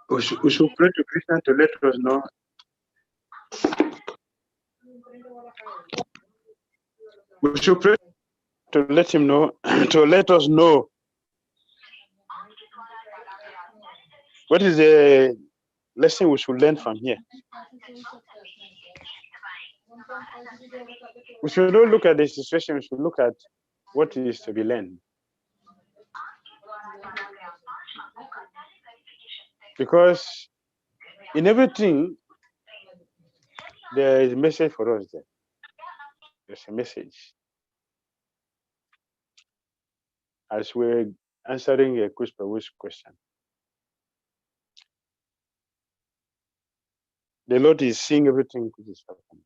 We should pray to Krishna to let us know. We should pray to let him know, to let us know what is the lesson we should learn from here. We should not look at the situation, we should look at what is to be learned. Because in everything, there is a message for us there. There's a message. As we're answering a Kushpavu's question, the Lord is seeing everything which is happening.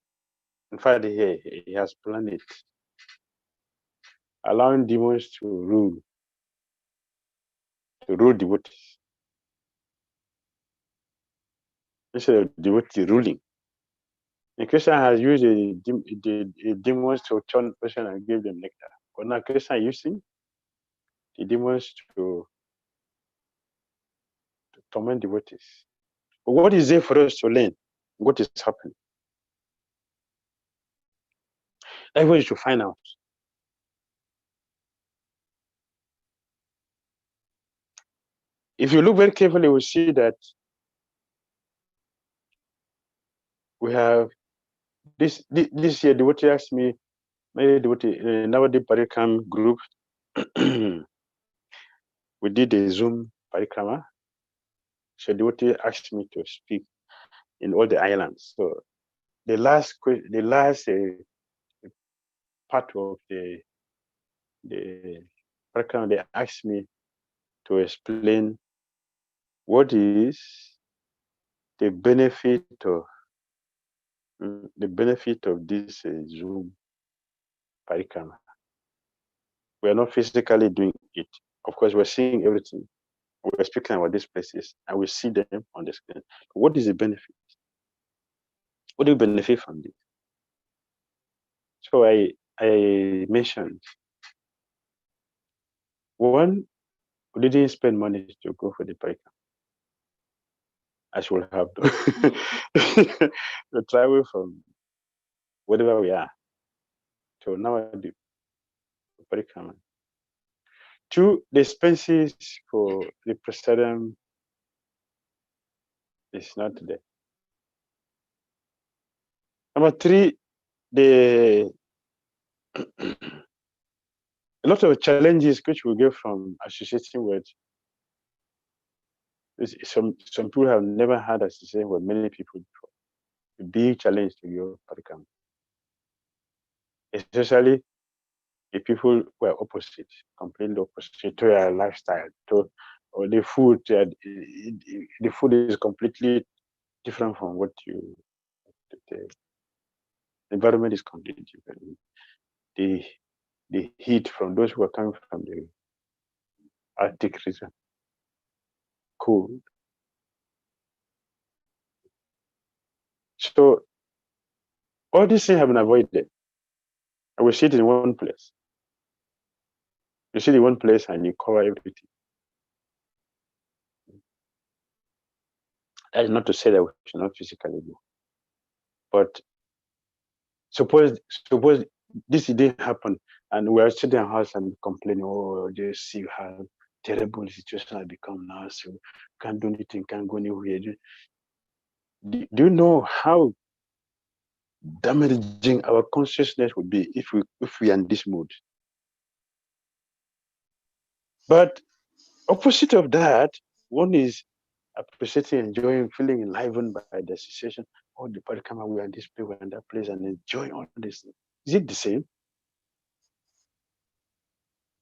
In fact, he has planned it, allowing demons to rule devotees instead of devotee ruling. And Krishna has used the demons to turn person and give them nectar. But now Krishna is using the demons to torment devotees. But what is there for us to learn? What is happening? Everybody should find out. If you look very carefully, we see that we have this year. Devotee asked me, my devotee Navadip Parikam group. we did a Zoom parikrama. So the devotee asked me to speak in all the islands. So the last part of the parikrama, they asked me to explain what is the benefit of this Zoom parikrama. We are not physically doing it. Of course, we're seeing everything. We're speaking about these places, and we see them on the screen. What is the benefit? What do you benefit from this? So I mentioned one, we didn't spend money to go for the parikrama. I should have done. To travel from wherever we are to now the parikrama. Two, the expenses for the prasadam is not there. Number three, a lot of challenges which we get from associating with some people have never had association with many people before. A big challenge to your parikrama, especially the people who are opposite, completely opposite to your lifestyle, or the food. The food is completely different from what you. The environment is completely different. The heat from those who are coming from the Arctic region, cold. So all these things have been avoided. I will sit in one place. You sit in one place and you cover everything. That is not to say that we should not physically do. But suppose this didn't happen and we are sitting in our house and complaining, oh, just see how terrible the situation has become now, so can't do anything, can't go anywhere. Do you know how damaging our consciousness would be if we are in this mood? But opposite of that, one is appreciating, enjoying, feeling enlivened by the association. Oh, the parikrama, we are in this place, we are in that place, and enjoying all this. Is it the same?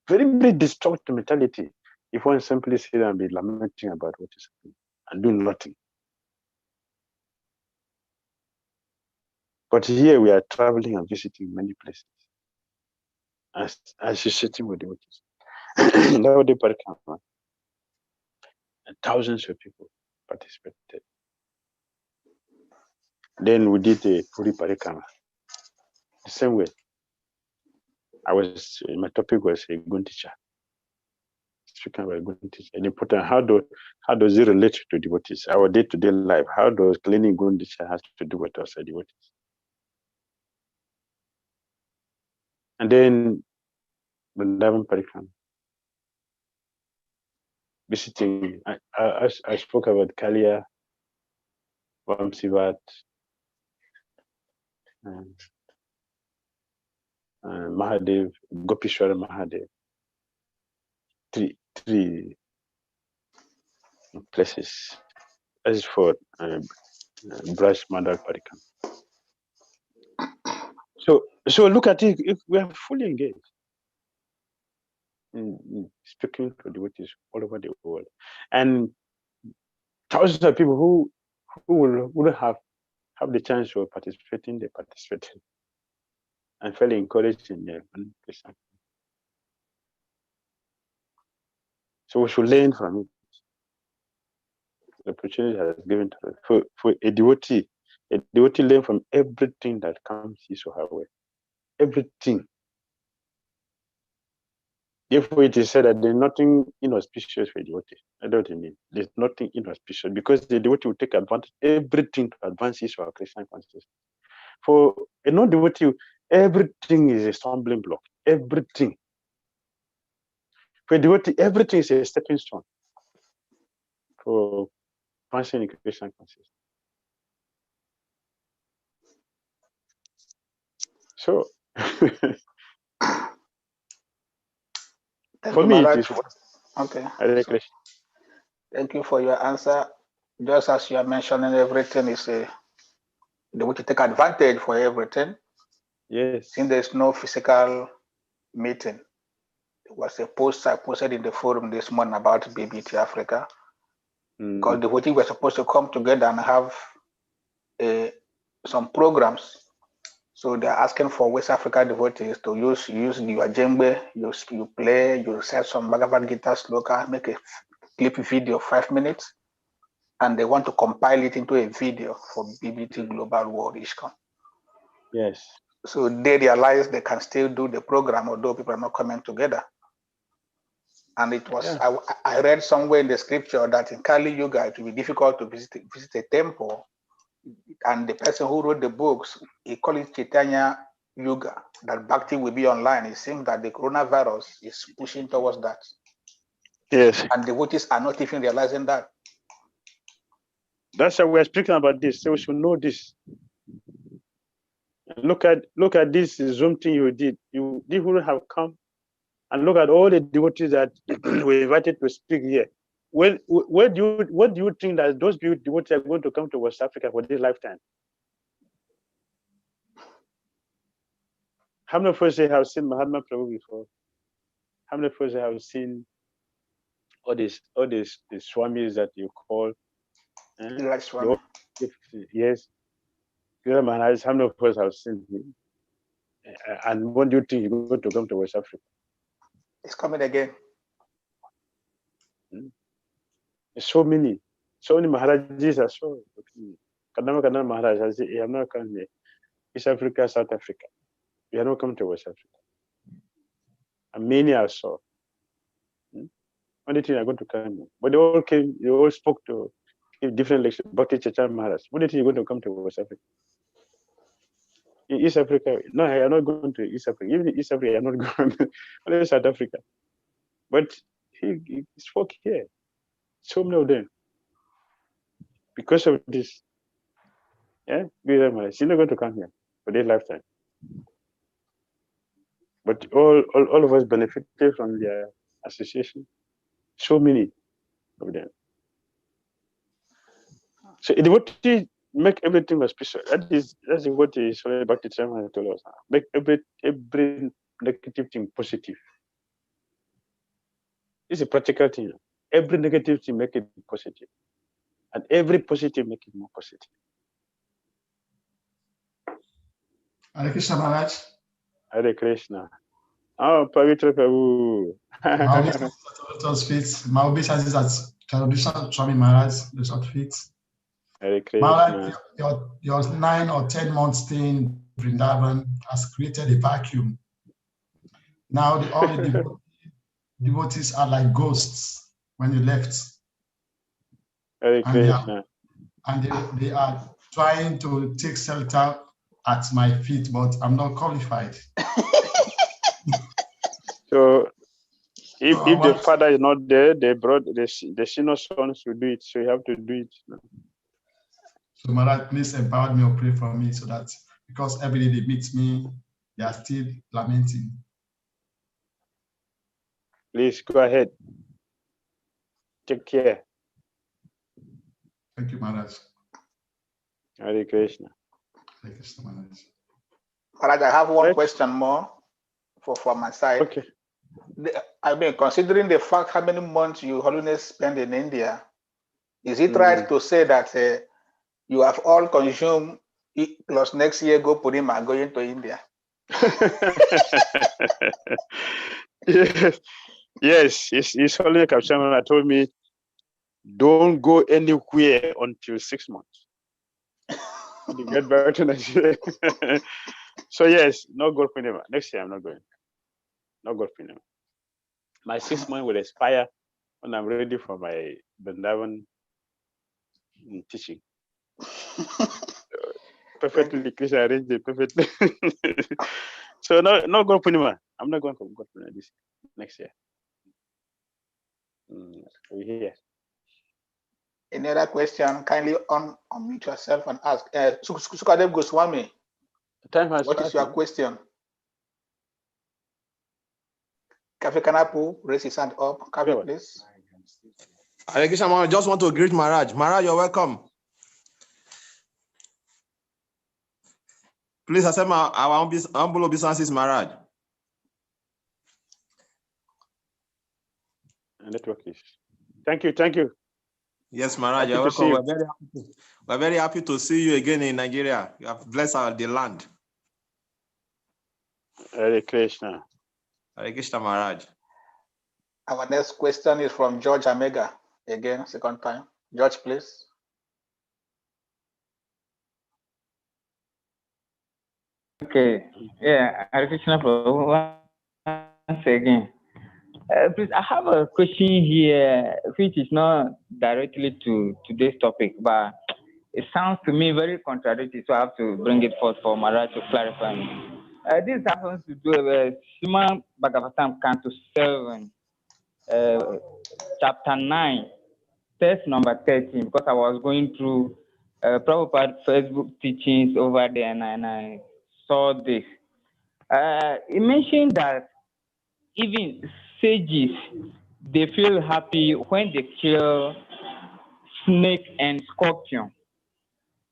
Very, very destructive mentality. If one simply sit and be lamenting about what is happening and do nothing. But here we are traveling and visiting many places, associating with the devotees. Now the parikrama, and thousands of people participated. Then we did the Puri parikrama. The same way. My topic was a good teacher. Speaking about a good teacher, and important. How does it relate to devotees? Our day-to-day life. How does cleaning good teacher has to do with us, devotees? And then Vrindavan parikrama. Visiting. I spoke about Kalia, Vamsivat, Mahadev, Gopishwara Mahadev. Three places. That is for Braj Mandal Parikrama. So look at it. If we are fully engaged in speaking to devotees all over the world, and thousands of people who wouldn't have the chance of participating, they participated and felt encouraged in their own person. So we should learn from it. The opportunity has given to us. For a devotee learn from everything that comes his or her way. Everything. Therefore, it is said that there's nothing inauspicious for a devotee. I don't mean there's nothing inauspicious because the devotee will take advantage of everything to advance his or her Krishna consciousness. For a non-devotee, everything is a stumbling block. Everything. For a devotee, everything is a stepping stone for advancing in Krishna consciousness. So, for me, it is
Okay.
Hare
So
Krishna.
thank you for your answer. Just as you are mentioning, everything is they want to take advantage for everything.
Yes.
Since there's no physical meeting, it was a post I posted in the forum this morning about BBT Africa. Because the devotees were supposed to come together and have some programs. So they're asking for West Africa devotees to use your djembe, you play, you set some Bhagavad Gita sloka, make a clip video of 5 minutes, and they want to compile it into a video for BBT Global World ISKCON.
Yes.
So they realize they can still do the program, although people are not coming together. And it was, I read somewhere in the scripture that in Kali Yuga, it will be difficult to visit a temple. And the person who wrote the books, he called it Chaitanya Yuga, that Bhakti will be online. It seems that the coronavirus is pushing towards that.
Yes.
And devotees are not even realizing that.
That's why we're speaking about this. So we should know this. Look at this Zoom thing you did. You wouldn't have come. And look at all the devotees that we invited to speak here. What do you think that those devotees are going to come to West Africa for this lifetime? How many of us have seen Mahatma Prabhu before? How many of us have seen all these the swamis that you call?
Like Swami.
Yes. How many of us have seen him? And when do you think you're going to come to West Africa?
It's coming again.
So many Maharajis are so. Kadama Maharaj has he have not come here. East Africa, South Africa. We have not come to West Africa. And many are so. Only thing are going to come here. But they all came, they all spoke to different lectures. Bhakti Chaitanya Maharaj. When do you think you're going to come to West Africa? In East Africa, no, I am not going to East Africa. Even in East Africa, I am not going to only South Africa. But he spoke here. So many of them. Because of this. Yeah, he's not going to come here for their lifetime. But all of us benefited from their association. So many of them. So the devotee make everything was special. That's what is back to Chama told us. Make every negative thing positive. It's a practical thing. Every negative thing make it positive. And every positive make it more positive.
Hare Krishna Maharaj.
Hare Krishna. Oh, Pavitra Prabhu.
My obis has at traditional Swami Maharaj, the outfits.
Hare Krishna.
Maharaj, your 9 or 10 months stay in Vrindavan has created a vacuum. Now all the devotees are like ghosts when you left.
Hare Krishna.
And they are trying to take shelter at my feet, but I'm not qualified.
So if the father is not there, they brought the senior sons to do it. So you have to do it.
So Maharaj, please empower me or pray for me so that because every day they meet me, they are still lamenting.
Please go ahead. Take care.
Thank you, Maharaj.
Hare Krishna.
Hare Krishna, Maharaj.
Maharaj, I have one question more for my side.
Okay.
I mean, considering the fact how many months you Holiness spend in India, is it right to say that you have all consumed plus next year go Purima going to India?
Yes. His Holiness Kapshamana told me, don't go anywhere until 6 months. You get back to Nigeria. So yes, no gold Purima. Next year I'm not going. No gold Purima. My 6 months will expire when I'm ready for my Vrindavan teaching. Perfectly, Krishna arranged it perfectly. So no gold Purima. I'm not going for gold Purima this next year. We're here.
Any other question? Kindly unmute yourself and ask. Sukadev Goswami,
The time has
what is your
passed,
question? Kafi Kanapu raise his hand up. Kafi, please.
Hare Krishna, I just want to greet Maharaj. Maharaj, you're welcome. Please accept our humble obeisances, Maharaj.
Network is. Thank you.
Yes, Maharaj, you're welcome. We're very happy to see you again in Nigeria. You have blessed the land.
Hare Krishna.
Hare Krishna, Maharaj.
Our next question is from George Amega. Again, second time. George, please.
Okay. Yeah, Hare Krishna Prabhu. Once again. Please, I have a question here, which is not directly to today's topic, but it sounds to me very contradictory, so I have to bring it forth for Maharaj to clarify me. This happens to do with Srimad Bhagavatam, Canto 7, Chapter 9, text number 13, because I was going through Prabhupada's Facebook teachings over there, and I saw this. It mentioned that even sages, they feel happy when they kill snake and scorpion.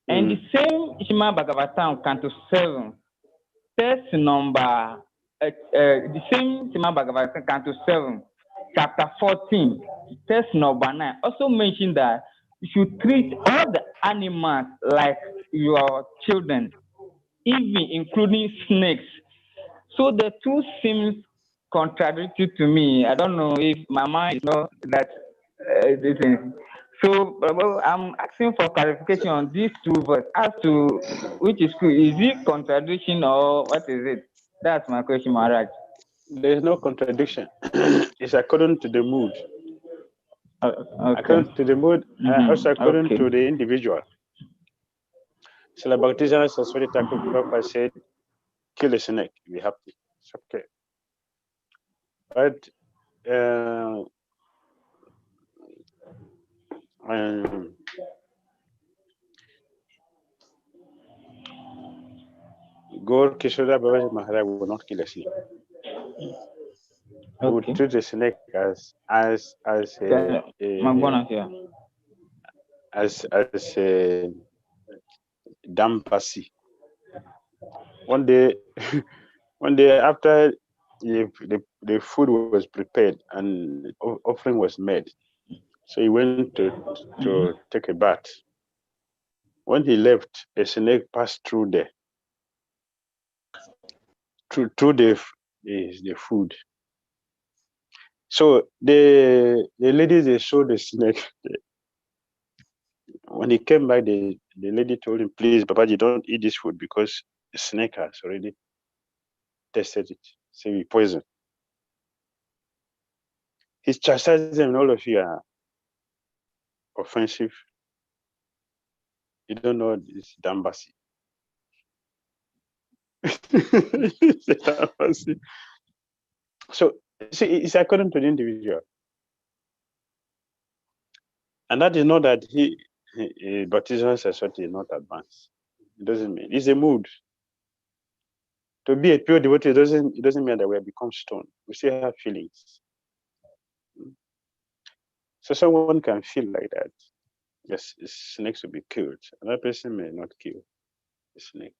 And the same Srimad Bhagavatam, Canto 7, text number, the same Srimad Bhagavatam, Canto 7, Chapter 14, text number 9, also mentioned that you should treat all the animals like your children, even including snakes. So the two seems contradictory to me. I don't know if my mind is not that this thing. So I'm asking for clarification on these two verses as to which is true. Is it contradiction or what is it? That's my question, Maharaj.
There is no contradiction. It's according to the mood.
Okay.
According to the mood, also according to the individual. So the Bhakti Saraswati Thakur Prabhupada said, kill a snake, be happy. It's okay. But Gaur Kishora Babaji Maharaj will not kill a snake. He would treat the snake as a dampasi. One day after the food was prepared and offering was made, so he went to take a bath. When he left, a snake passed through there, through the food. So the ladies, they saw the snake. When he came back, the lady told him, please, Babaji, don't eat this food because the snake has already tested it. So we poison. He's chastising all of you are offensive. You don't know this Dambasi. So see, it's according to the individual. And that is not that baptism society is not advanced. It doesn't mean it's a mood. To be a pure devotee it doesn't mean that we have become stone. We still have feelings. So someone can feel like that. Yes, snakes will be killed. Another person may not kill the snake.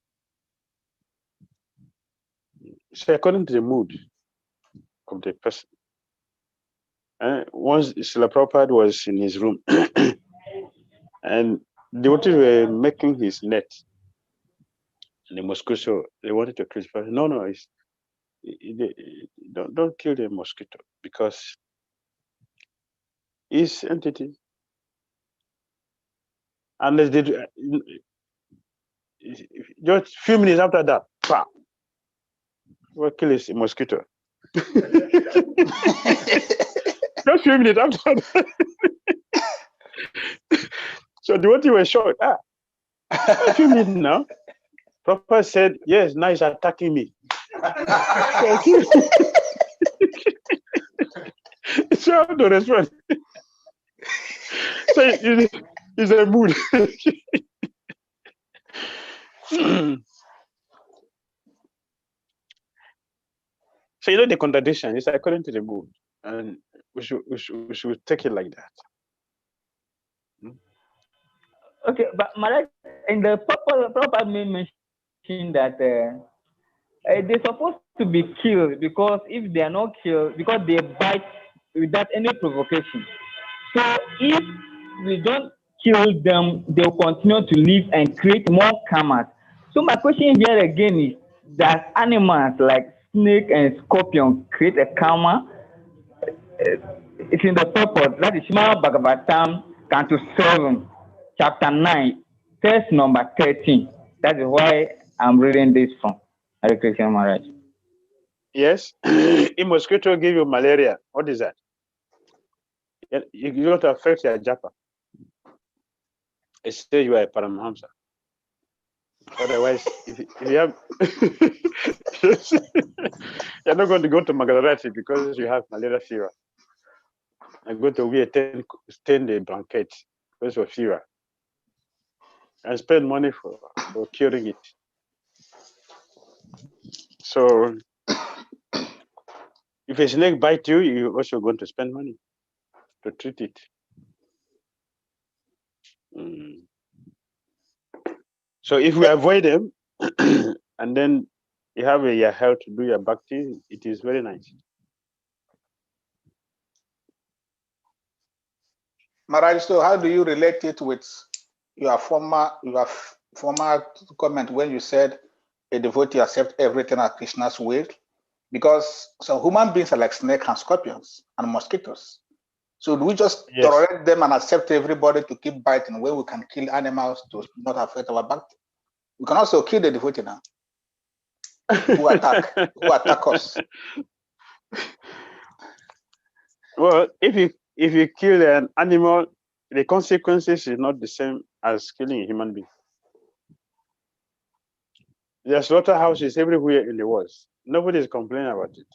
So according to the mood of the person. Once Srila Prabhupada was in his room and devotees were making his net. And the mosquito, they wanted to crucify. No, don't kill the mosquito because it's entity. Unless they do, just a few minutes after that, we'll kill this mosquito. Just a few minutes after that. So the devotee was short. A few minutes now. Prabhupada said, yes, now he's attacking me. So I have to respond. So it's a mood. So the contradiction is according to the mood, and we should take it like that.
Okay, but Maharaj, in the proper mention that they're supposed to be killed, because if they are not killed, because they bite without any provocation. So if we don't kill them, they will continue to live and create more karmas. So my question here again is, does animals like snake and scorpion create a karma? It's in the purpose. That is Srimad Bhagavatam, Canto 7, Chapter 9, verse number 13. That is why I'm reading this from. Hare Krishna Maharaj.
Yes, if mosquito give you malaria, what is that? You don't affect your japa. It says you are a Paramahamsa. Otherwise, if you have, you're not going to go to Magadharati because you have malaria fever. You're going to wear 10-day blanket because of fever and spend money for curing it. So, if a snake bites you, you're also going to spend money to treat it. So if we avoid them, and then you have your health to do your bhakti, it is very nice.
Maharaj, so how do you relate it with your former comment when you said a devotee accepts everything at Krishna's will? Because some human beings are like snakes and scorpions and mosquitoes. So do we just tolerate them and accept everybody to keep biting where we can kill animals to not affect our bhakti? We can also kill the devotee now who attack us.
Well, if you kill an animal, the consequences is not the same as killing a human being. There are slaughterhouses everywhere in the world. Nobody is complaining about it.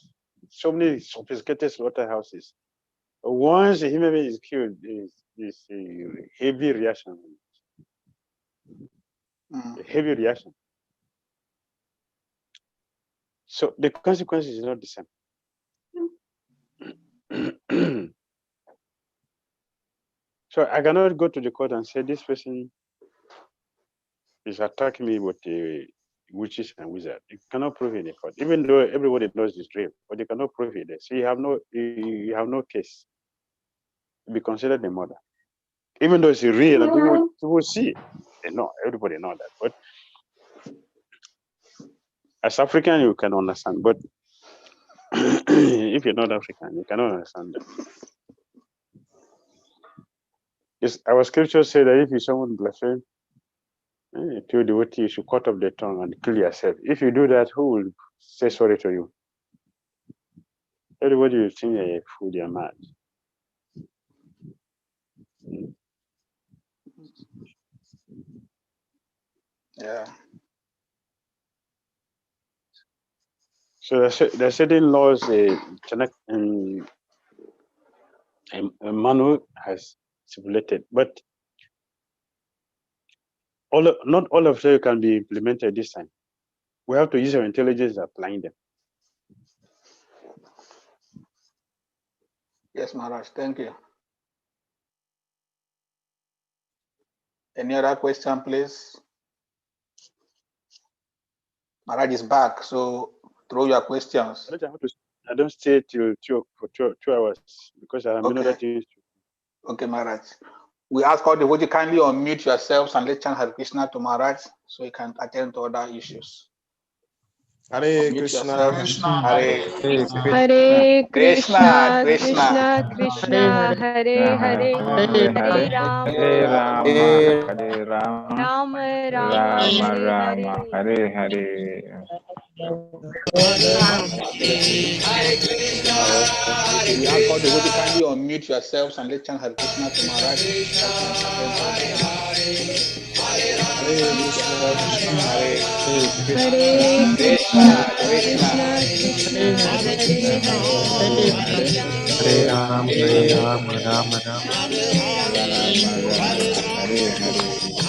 So many sophisticated slaughterhouses. Once a human being is killed, is a heavy reaction. A heavy reaction. So the consequences is not the same. So I cannot go to the court and say this person is attacking me with the witches and wizards. You cannot prove it in the court, even though everybody knows it's real, but you cannot prove it. So you have no case to be considered a murder, even though it's real and people see it. They know, everybody know that. But as African, you can understand. But if you're not African, you cannot understand that. Yes, our scripture said that if you someone blaspheme, to your devotee, you should cut off the tongue and kill yourself. If you do that, who will say sorry to you? Everybody will think you're a fool, you're mad.
Yeah.
So there are certain laws Manu has stipulated, but not all of them can be implemented this time. We have to use our intelligence applying them.
Yes, Maharaj, thank you. Any other question, please? Maharaj is back, so throw your questions.
I don't stay till 2 hours because I have another things.
Okay, Maharaj. We ask all devotees kindly unmute yourselves and let's chant Hare Krishna to Maharaj so you can attend to other issues.
Hare Krishna,
Hare
Krishna, Krishna Krishna, Hare Hare, Hare Ram, Ram Ram, Hare Hare.
Hare Hare.
We ask all devotees kindly unmute yourselves and let's chant Hare Krishna to Maharaj.
Hare Krishna, Krishna Krishna, Hare Ram,
Hare Hare.